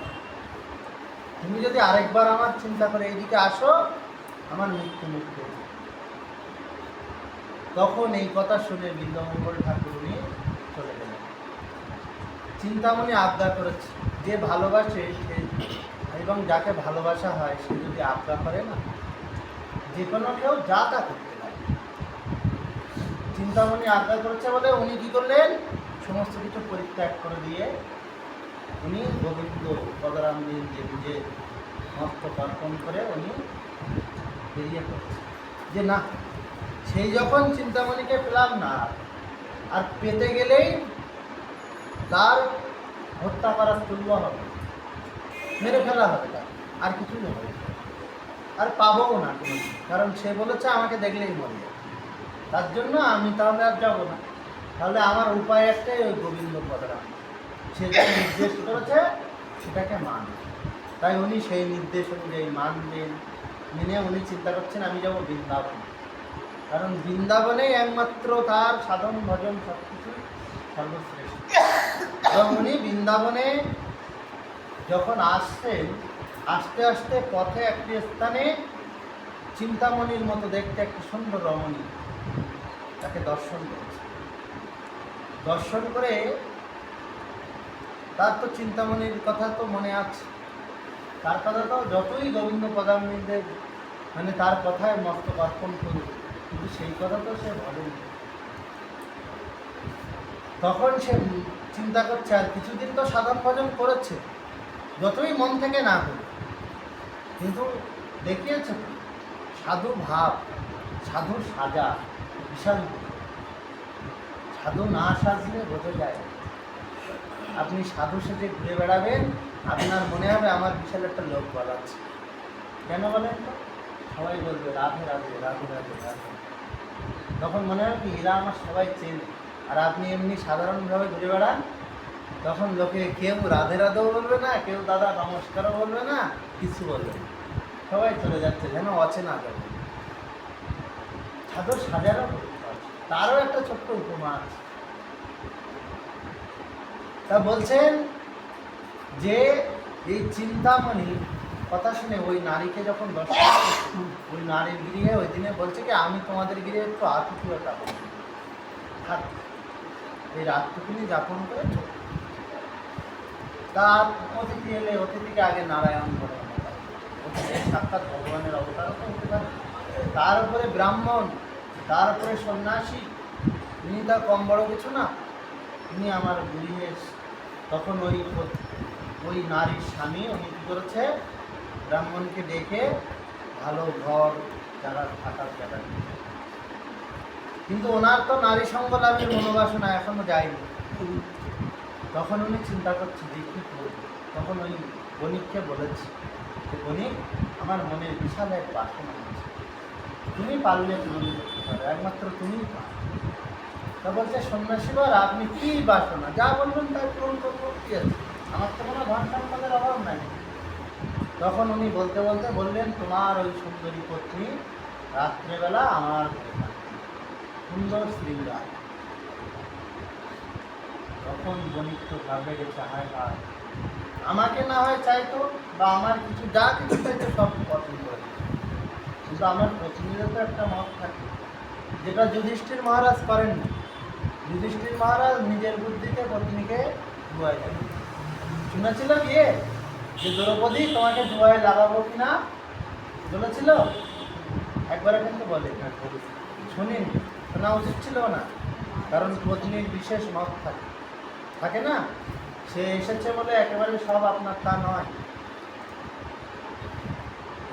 তুমি যদি আরেকবার আমার চিন্তা করে এইদিকে আসো আমার মৃত্যু মুক্তি। তখন এই কথা শুনে বিল্বমঙ্গল ঠাকুর উনি চলে গেলেন। চিন্তামণি আজ্ঞা করেছে, যে ভালোবাসে সে এবং যাকে ভালোবাসা হয় সে যদি আজ্ঞা করে না, যে কোনো কেউ যা তা করতে পারে। চিন্তামণি আজ্ঞা করেছে বলে উনি কী করলেন, সমস্ত কিছু পরিত্যাগ করে দিয়ে উনি গোবিন্দ পদরামদিন যে নিজে মস্তক অর্পণ করে উনি বেরিয়ে পড়ছে। যে না, সেই যখন চিন্তামণিকে পেলাম না, আর পেতে গেলেই তার হত্যা করার তুল্য হবে, মেরে ফেলা হবে, তার আর কিছুই হবে, আর পাবও না কোনো, কারণ সে বলেছে আমাকে দেখলেই মরে যাবে। তার জন্য আমি তাহলে আর যাবো না। তাহলে আমার উপায় একটাই, ওই গোবিন্দ পদরাম, সে যা নির্দেশ করেছে সেটাকে মানবে। তাই উনি সেই নির্দেশ অনুযায়ী মানবেন, মেনে উনি চিন্তা করছেন আমি যাব বৃন্দাবন, কারণ বৃন্দাবনেই একমাত্র তার সাধন ভজন সব কিছু সর্বশ্রেষ্ঠ। এবং উনি বৃন্দাবনে যখন আসছেন, আস্তে আস্তে পথে একটি স্থানে চিন্তামণির মতো দেখতে একটি সুন্দর রমণী তাকে দর্শন করেছে। দর্শন করে তার তো চিন্তামণির কথা তো মনে আছে, তার কথা তো যতই গোবিন্দ পদামৃতের মানে তার কথায় মস্তক অর্পণ করুক, কিন্তু সেই কথা তো সে বলেনি। তখন সে চিন্তা করছে আর কিছুদিন তো সাধন ভজন করেছে, যতই মন থেকে না হোক, কিন্তু দেখিয়েছে সাধু ভাব, সাধু সাজা বিশাল। সাধু না সাজলে বোঝা যায়, আপনি সাধু সেজে ঘুরে বেড়াবেন, আপনার মনে হবে আমার বিশাল একটা লোক বলাচ্ছে। কেন বলেন তো? সবাই বলবে রাধে রাধে রাধে রাধে রাধে, তখন মনে হবে কি এরা আমার সবাই চেনে। আর আপনি এমনি সাধারণভাবে ঘুরে বেড়ান, তখন লোকে কেউ রাধে রাধেও বলবে না, কেউ দাদা নমস্কারও বলবে না, কিছু বলবে না, সবাই চলে যাচ্ছে যেন অচেনা যাবে। সাধু সাজারও তারও একটা ছোট্ট উপমা আছে। তা বলছেন যে এই চিন্তামণি কথা শুনে ওই নারীকে যখন দর্শন করছে, ওই নারীর গৃহে ওই দিনে বলছে কি আমি তোমাদের গৃহে একটু আতিথেয়তা করব, এই রাতটুকুনি যাপন করে চলে। তার অতিথি এলে অতিথিকে আগে নারায়ণ ধরে, অতিথি সাক্ষাৎ ভগবানের অবতারও তো হতে পারে। তার উপরে ব্রাহ্মণ, তার উপরে সন্ন্যাসী, তিনি তার কম বড় কিছু না, তিনি আমার গৃহে। তখন ওই নারীর স্বামী উনি কী করেছে, ব্রাহ্মণকে ডেকে ভালো ঘর জায়গা থাকার জায়গা দিয়েছে। কিন্তু ওনার তো নারী সঙ্গ লাভের মনোবাসনা এখনো যায়নি। তখন উনি চিন্তা করছে যে কী করবে। তখন ওই বণিককে বলেছে যে বণিক, আমার মনের বিশাল এক বাসনা আছে, তুমি পারলে পূরণ করতে পারো, একমাত্র তুমিই পারো। তা বলছে সন্ন্যাসী বর আপনি কী বাসনা, যা বলবেন তাই পূরণ করবো, কি আছে, আমার তো কোনো ধন সম্পদের অভাব নাই। তখন উনি বলতে বলতে বললেন, তোমার ওই সুন্দরী পত্নী রাত্রেবেলা আমার ঘরে থাকবে, সুন্দর শৃঙ্গার। তখন বণিক তো ভাবে গেছে, হায় হায়, আমাকে না হয় চাইতো বা আমার কিছু যা কিছু চাইতো সব পছন্দ করে, কিন্তু আমার পত্নীরও তো একটা মত থাকে, যেটা যুধিষ্ঠির মহারাজ করেননি। যুধিষ্ঠির মহারাজ নিজের বুদ্ধিতে পত্নীকে জুয়ায় দেন। শুনেছিল গিয়ে যে দ্রৌপদী তোমাকে জুয়ায় লাগাবো কিনা বলেছিল, একবারে কিন্তু বলে শুনিনি, শোনা উচিত ছিল না, কারণ পত্নীর বিশেষ মত থাকে না, সে এসেছে বলে একেবারে সব আপনার তা নয়।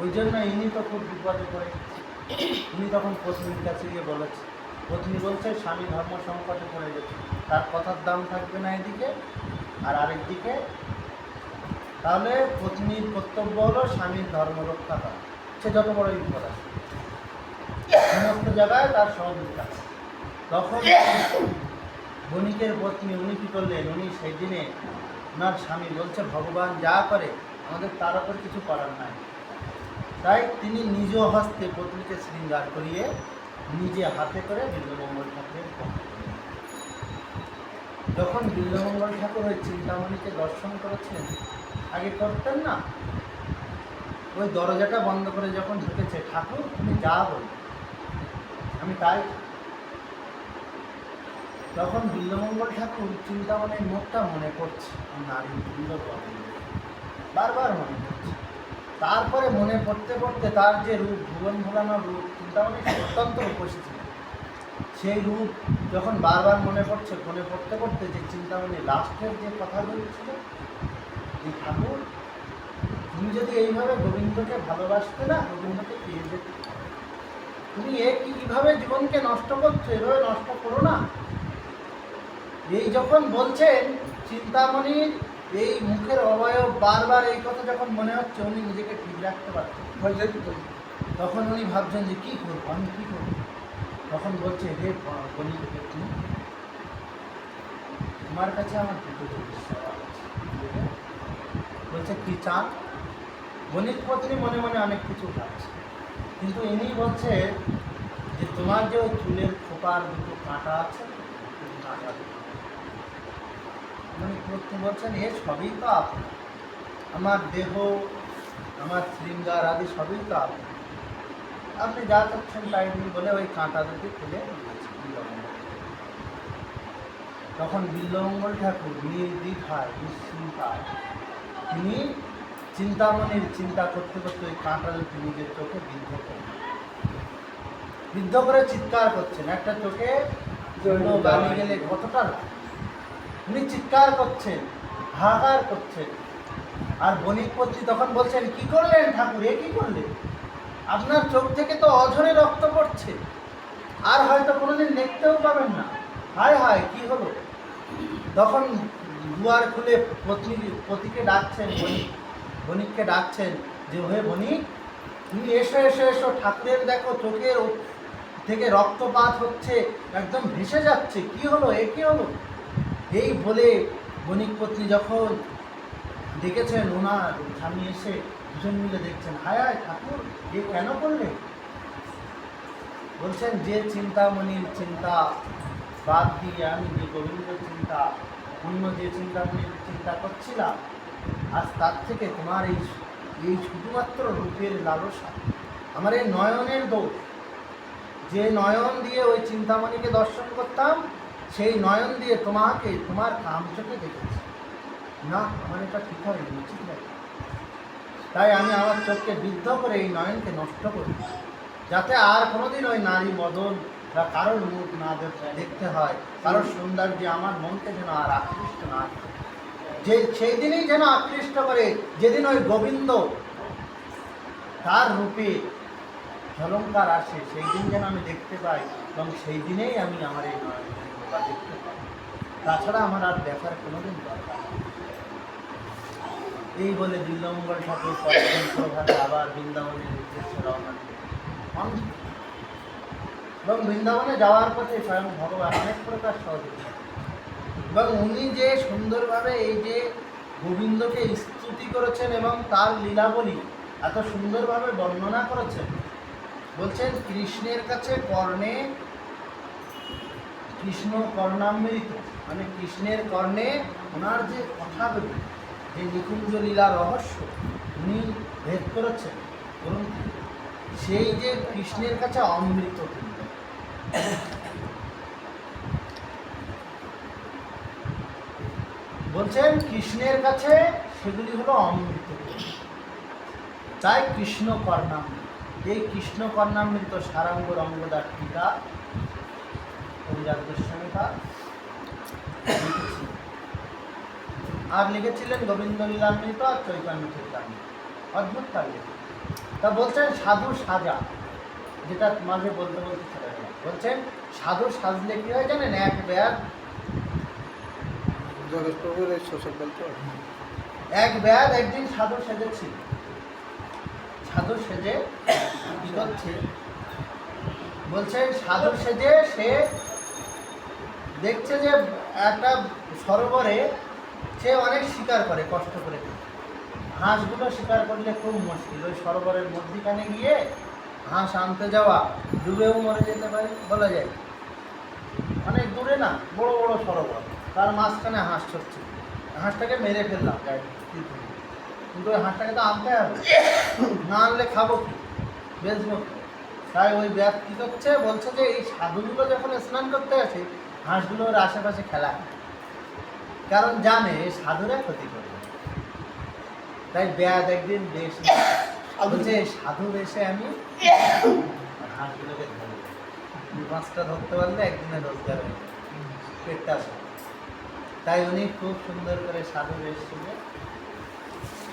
ওই জন্য ইনি তো খুব বিপদে পড়ে, ইনি তখন পত্নীর কাছে গিয়ে বলেছে, পত্নী বলছে স্বামী ধর্ম সংকটে পড়ে গেছে, তার কথার দাম থাকবে না এদিকে, আর আরেকদিকে তাহলে পত্নীর কর্তব্য হলো স্বামীর ধর্ম রক্ষা করা, সে যত বড়ই বিপদ আছে সমস্ত জায়গায় তার সহযোগিতা করে। তখন বণিকের পত্নী উনি কী করলেন, উনি সেই দিনে ওনার স্বামী বলছে ভগবান যা করে আমাদের তার উপর কিছু করার নাই, তাই তিনি নিজ হস্তে পত্নীকে শৃঙ্গার করিয়ে নিজে হাতে করে বিল্বমঙ্গল ঠাকুরের পক্ষে দিলেন। যখন বিল্বমঙ্গল ঠাকুর ওই চিন্তামণিকে দর্শন করেছেন, আগে করতেন না, ওই দরজাটা বন্ধ করে যখন ঢুকেছে, ঠাকুর তুমি যা বল আমি তাই। তখন বিল্বমঙ্গল ঠাকুর চিন্তামণির মুখটা মনে পড়ছে, নারী সুন্দর বারবার মনে পড়ছে। তারপরে মনে পড়তে পড়তে তার যে রূপ, ভুবন ভোলানোর রূপ, চিন্তামণি অত্যন্ত উপস্থিত ছিল, সেই রূপ যখন বারবার মনে পড়তে পড়তে যে চিন্তামণি লাস্টের যে কথাগুলো ছিল, এই ঠাকুর তুমি যদি এইভাবে গোবিন্দকে ভালোবাসতে না, গোবিন্দকে পেয়ে যেতে, তুমি কীভাবে জীবনকে নষ্ট করছো, এভাবে নষ্ট করো না। এই যখন বলছেন চিন্তামণির এই মুখের অবয়ব বারবার এই কথা যখন মনে হচ্ছে, উনি নিজেকে ঠিক রাখতে পারছেন, তখন উনি ভাবছেন যে কী করবো, আমি কী করবো। তখন বলছে হে বণিক পত্নী, তোমার কাছে আমার দুটো জিনিস চাওয়ার আছে। বলছে কি চান? বণিক পত্নী মনে মনে অনেক কিছু ভাবছে, কিন্তু ইনি বলছে যে তোমার যে ওই চুলের খোপার দুটো কাঁটা আছে, কাঁটা বণিক পত্নী বলছেন এ সবই তো আপনার, আমার দেহ, আমার শৃঙ্গার আদি সবই তো আপনার, আপনি যা চাচ্ছেন তাই দিন বলে ওই কাঁটা দুটি খুলে দিয়েছে বিল্বমঙ্গল। তখন বিল্বমঙ্গল ঠাকুর নির্দ্বিধায় নিশ্চিন্তায় তিনি চিন্তামণির চিন্তা করতে করতে ওই কাঁটা দুটি নিজের চোখে বিদ্ধ করে চিৎকার করছেন। একটা চোখে বানি গেলে কতটা লাগে, উনি চিৎকার করছেন, হাহাকার করছেন। আর বণিক পত্নী তখন বলছেন কি করলেন ঠাকুর, এ কি করলেন? আপনার চোখ থেকে তো অঝরে রক্ত পড়ছে, আর হয়তো কোনোদিন দেখতেও পাবেন না, হায় হায় কি হলো? তখন দুয়ার খুলে পতিকে ডাকছেন, বণিককে ডাকছেন যে হে বণিক, তুমি এসো এসো এসো, ঠাকুরের দেখো চোখের থেকে রক্তপাত হচ্ছে, একদম ভেসে যাচ্ছে, কি হলো, এ কি হলো? এই বলে বণিক পত্নী যখন দেখেছেন ওনার স্বামী এসে, দুজন মিলে দেখছেন, হায় হায় ঠাকুর এ কেন করলে? বলছেন যে চিন্তামণির চিন্তা বাদ দিয়ে আমি যে গোবিন্দের চিন্তা, অন্য যে চিন্তামণির চিন্তা করছিলাম, আজ তার থেকে তোমার এই শুধুমাত্র রূপের লালসা, আমার এই নয়নের দোষ, যে নয়ন দিয়ে ওই চিন্তামণিকে দর্শন করতাম, সেই নয়ন দিয়ে তোমাকে তোমার কাম চোখে দেখেছি না, আমার এটা ঠিক হয় উচিত লাগে, তাই আমি আমার চোখকে বিদ্ধ করে এই নয়নকে নষ্ট করি, যাতে আর কোনোদিন ওই নারী মদন বা কারোর মুখ না দেখতে হয়, কারোর সৌন্দর্যে আমার মনকে যেন আর আকৃষ্ট না করে, যে সেই দিনেই যেন আকৃষ্ট করে যেদিন ওই গোবিন্দ তার রূপে ঝলঙ্কার আসে, সেই দিন যেন আমি দেখতে পাই, এবং সেই দিনেই আমি আমার এই নয়নকে দেখতে পাই, তাছাড়া আমার আর দেখার কোনোদিন দরকার নেই। এই বলে বিল্বমঙ্গল ঠাকুর পরের দিন প্রভাতে আবার বৃন্দাবনের উদ্দেশ্যে রওনা দিলেন, এবং বৃন্দাবনে যাওয়ার পথে স্বয়ং ভগবান অনেক প্রকার সহযোগিতা, এবং উনি যে সুন্দরভাবে এই যে গোবিন্দকে স্তুতি করেছেন এবং তার লীলাবলী এত সুন্দরভাবে বর্ণনা করেছেন। বলছেন কৃষ্ণের কাছে কৃষ্ণ কর্ণামৃত, মানে কৃষ্ণের কর্ণে ওনার যে কথাগুলি, যে নিকুঞ্জ লীলা রহস্য উনি ভেদ করেছেন, সেই যে কৃষ্ণের কাছে অমৃত, বলছেন কৃষ্ণের কাছে সেগুলি হলো অমৃত, তাই কৃষ্ণ কর্ণামৃত। এই কৃষ্ণ কর্ণামৃত সারাঙ্গ রঙ্গদার টিকা কবিরাজ গোস্বামীটা লিখেছিলেন, আর লিখেছিলেন গোবিন্দ লীলামৃত আর চৈতন্য চরিতামৃত, অদ্ভুত তার লেখা। তা বলছেন সাধু সাজা, যেটা মাঝে বলতে বলতে চলে গেল, বলছেন সাধু সাজলে কি হয় জানেন, এক ব্যাগ এক ব্যাধ একদিন সাধু সেজেছিল। সাধু সেজে কি করছে, বলছে সাধু সেজে সে দেখছে যে একটা সরোবরে সে অনেক শিকার করে কষ্ট করে। হাঁসগুলো শিকার করলে খুব মুশকিল, ওই সরোবরের মধ্যিখানে গিয়ে হাঁস আনতে যাওয়া, ডুবেও মরে যেতে পারে বলা যায়। অনেক দূরে না, বড় বড় সরোবর, তার মাঝখানে হাঁস চড়ছে। হাঁসটাকে মেরে ফেললাম কিন্তু ওই হাঁসটাকে তো আনতে হবে, না আনলে খাবো কি, বেচবো কি? তাই ওই ব্যাগ কী করছে, বলছে যে এই সাধুগুলো যখন স্নান করতে আসে হাঁসগুলো ওর আশেপাশে খেলা করে। কারণ জানে এই সাধুরা ক্ষতি করবে। তাই ব্যাগ একদিন বেশ বলছে সাধু বেশে আমি হাঁসগুলোকে ধরবো, 5টা ধরতে পারলে একদিনে রোজগার হয়ে যাবে, পেটটা আসবে। তাই উনি খুব সুন্দর করে সাধু বেশ শুনে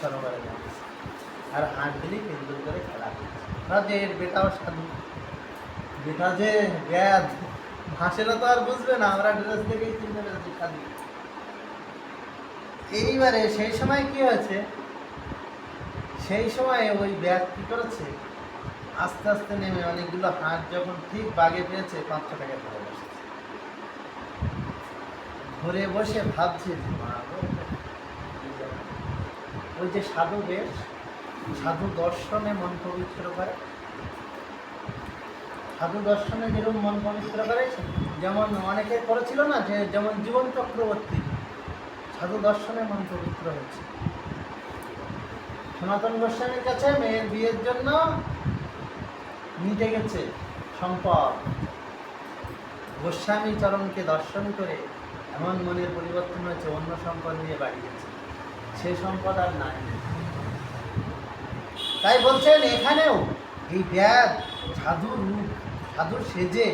সরোবরে যাচ্ছে আর হাঁসগুলি কেন্দ্র করে খেলা করছে। যে এর বেটাও সাধু, বেটা যে ব্যাধ, হাঁসেরা তো আর বুঝবে না, আমরা ড্রেস দেখেই চিনতে পেরেছি সাধু। এইবারে সেই সময় কি হয়েছে, সেই সময় ওই ব্যাগ কি করেছে, আস্তে আস্তে নেমে অনেকগুলো হাঁস যখন ঠিক বাগে পেয়েছে 500 টাকা ধরে বসেছে। ধরে বসে ভাবছে যে মা গো, ওই যে সাধু বেশ, সাধু দর্শনে মন পবিত্র করে, সাধু দর্শনে যেরকম মন পবিত্র করে, যেমন অনেকে করেছিল না যে যেমন জীবন চক্রবর্তী সাধু দর্শনে মন পবিত্র হয়েছে। সনাতন গোস্বামীর কাছে মেয়ের বিয়ের জন্য নিতে গেছে সম্পদ, গোস্বামী চরণকে দর্শন করে এমন মনের পরিবর্তন হয়েছে, অন্য সম্পদ নিয়ে বাড়ি গেছে, সে সম্পদ আর নাই। তাই বলছেন এখানেও এই ব্যাগ সাধুর রূপ, সাধুর সেজে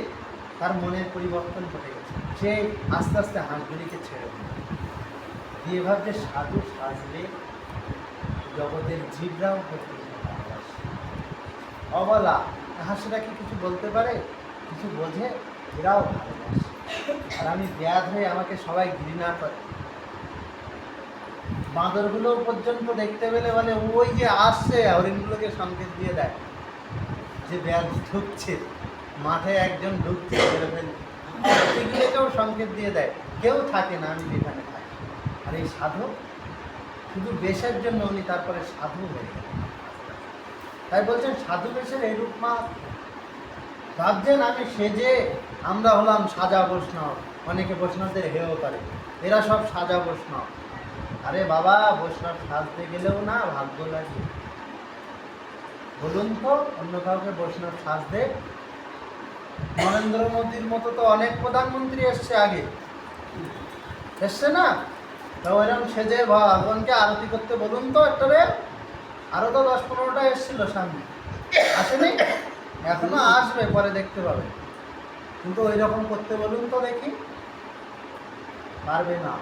তার মনের পরিবর্তন ঘটে গেছে। সে আস্তে আস্তে হাঁসগুলিকে ছেড়ে দিল, দিয়ে ভাবছে সাধু সাজলে জগতের জীবরাও করতে অবলা। হাঁসেরা কি কিছু বলতে পারে, কিছু বোঝে, এরাও ভালোবাসে। আর আমি ব্যাধ হয়ে আমাকে সবাই ঘৃণা করে। বাঁদরগুলো পর্যন্ত দেখতে পেলে বলে ওই যে আসছে, হরিণগুলোকে সংকেত দিয়ে দেয় যে ব্যাধ ঢুকছে, মাঠে একজন ঢুকছে, সেগুলোকেও সংকেত দিয়ে দেয়। কেউ থাকে না, আমি যেখানে থাকি। আর এই সাধু শুধু বেশের জন্য উনি তারপরে সাধু হয়ে গেলেন। তাই বলছেন সাধু বেশের এইরূপ মা ভাবছেন আমি সেজে, আমরা হলাম সাজা বৈষ্ণব। অনেকে বৈষ্ণবদের হেয় করে, এরা সব সাজা বৈষ্ণব। আরে বাবা, বৈষ্ণব সাজতে গেলেও না ভাগ্য লাগে। বলুন তো অন্য কাউকে বৈষ্ণব সাজতে? নরেন্দ্র মোদীর মতো তো অনেক প্রধানমন্ত্রী এসছে আগে, এসছে না? তো ওইরকম সেজে ভগবানকে আরতি করতে বলুন তো একটা রে। আরও তো 10-15টা এসছিল সামনে, আসেনি? এখনো আসবে, পরে দেখতে পাবে। কিন্তু ওই রকম করতে বলুন তো দেখি, পারবে না।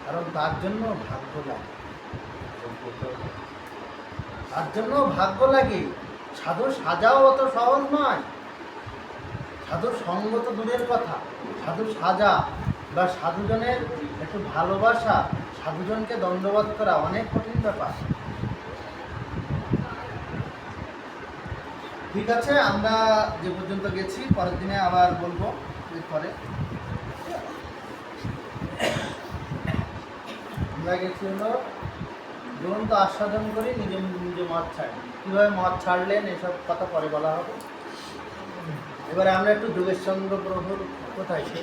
কারণ তার জন্য ভাগ্য লাগে, তার জন্য ভাগ্য লাগে। সাধু সাজাও অত সহজ নয়, সাধুর সঙ্গ তো দূরের কথা, সাধু সাজা বা সাধুজনের একটু ভালোবাসা, সাধুজনকে দণ্ডবোধ করা অনেক কঠিন ব্যাপার। ঠিক আছে, আমরা যে পর্যন্ত গেছি পরের দিনে আবার বলবো। এরপরে আমরা গেছি হলো দুরন্ত আস্বাদন করি, নিজে নিজে মদ ছাড়ি। কীভাবে মদ ছাড়লেন এসব কথা পরে বলা হবে। এবারে আমরা একটু যোগেশচন্দ্র প্রভুর কোথায় সে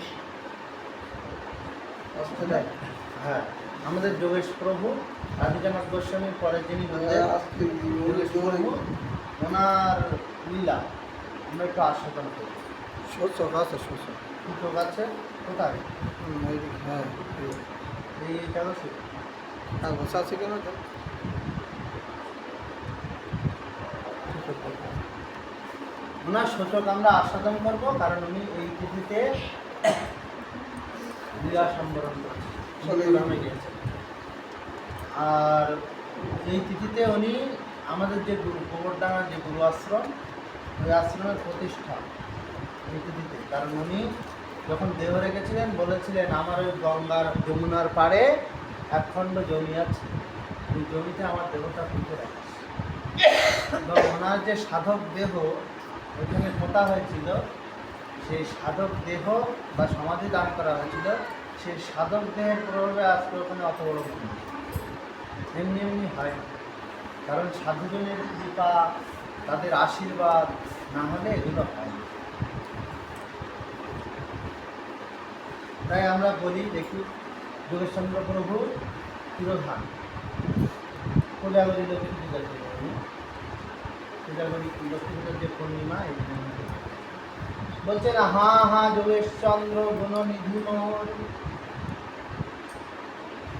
কোথায়, হ্যাঁ আমাদের যোগেশ প্রভু রাধিকানাথ গোস্বামীর পরে যিনি যোগেশ প্রভু, ওনার লীলা আমরা একটু আস্বাদন করি। শোষক আছে, শোষক সূচক আছে কোথায়? হ্যাঁ, এই কেন সে আর বসা আছে কেন? ওনার সূচক আমরা আস্বাদন করবো, কারণ উনি এই তিথিতে লীলা সম্বরণ করেছেন, গিয়েছেন। আর এই তিথিতে উনি আমাদের যে গুরু গোবরডাঙ্গার যে গুরু আশ্রম, ওই আশ্রমের প্রতিষ্ঠা এই তিথিতে। কারণ উনি যখন দেহ রেখেছিলেন বলেছিলেন আমার ওই গঙ্গার যমুনার পাড়ে একখণ্ড জমি আছে, ওই জমিতে আমার দেবতা পুঁতে রাখিস। এবং ওনার যে সাধক দেহ ওইখানে পোতা হয়েছিল, সেই সাধক দেহ বা সমাধি দান করা হয়েছিল, সেই সাধক দেহের প্রভাবে আজকে ওখানে অত বড় মন্দির। এমনি এমনি হয় না, কারণ সাধুজনের কৃপা, তাদের আশীর্বাদ না হলে এগুলো হয় না। তাই আমরা বলি, দেখি যোগেশচন্দ্র প্রভু তিরোধান কোজাগরী লক্ষ্মী পূজার জন্য, কোজাগরী লক্ষ্মী পূজার যে পূর্ণিমা, এই বলছে না, হা হা যোগেশচন্দ্র গুণনিধি মোর,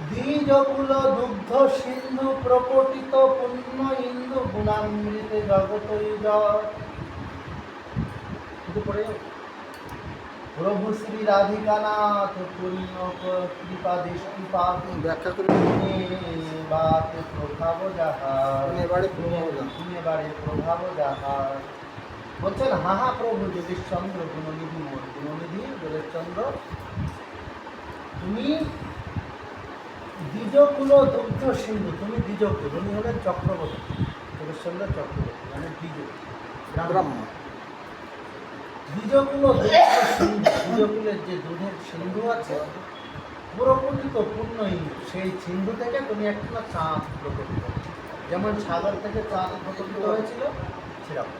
দ্বিজকুল দুগ্ধ সিন্ধু প্রকটিত পুণ্য ইন্দু গুণামৃতে জগতই জয়। শুধু পড়ে প্রভু শ্রী রাধিকানাথ পূর্ণ কৃপা দৃষ্টিপাত ব্যাখ্যা করে বাত প্রভাব যাহার, এবারে প্রভাব যাহার। এবারে প্রভাব যাহার। বলছেন হা হা প্রভু যোগেশচন্দ্র গুণনিধি মোর, গুণনিধি যোগেশচন্দ্র, তুমি দ্বিজকুল দুগ্ধ সিন্ধু, তুমি দ্বিজকুল, উনি হলেন চক্রবর্তী, যোগেশচন্দ্র চক্রবর্তী মানে দ্বিজ ব্রাহ্মণ। দ্বিজকুল দুগ্ধ সিন্ধু, দ্বিজকুলের যে দুধের সিন্ধু আছে, প্রকটিত পূর্ণ ইন্দু, সেই সিন্ধু থেকে তুমি একটা চাঁদ প্রকটিত, যেমন সাগর থেকে চাঁদ প্রকটিত হয়েছিল সেরকম।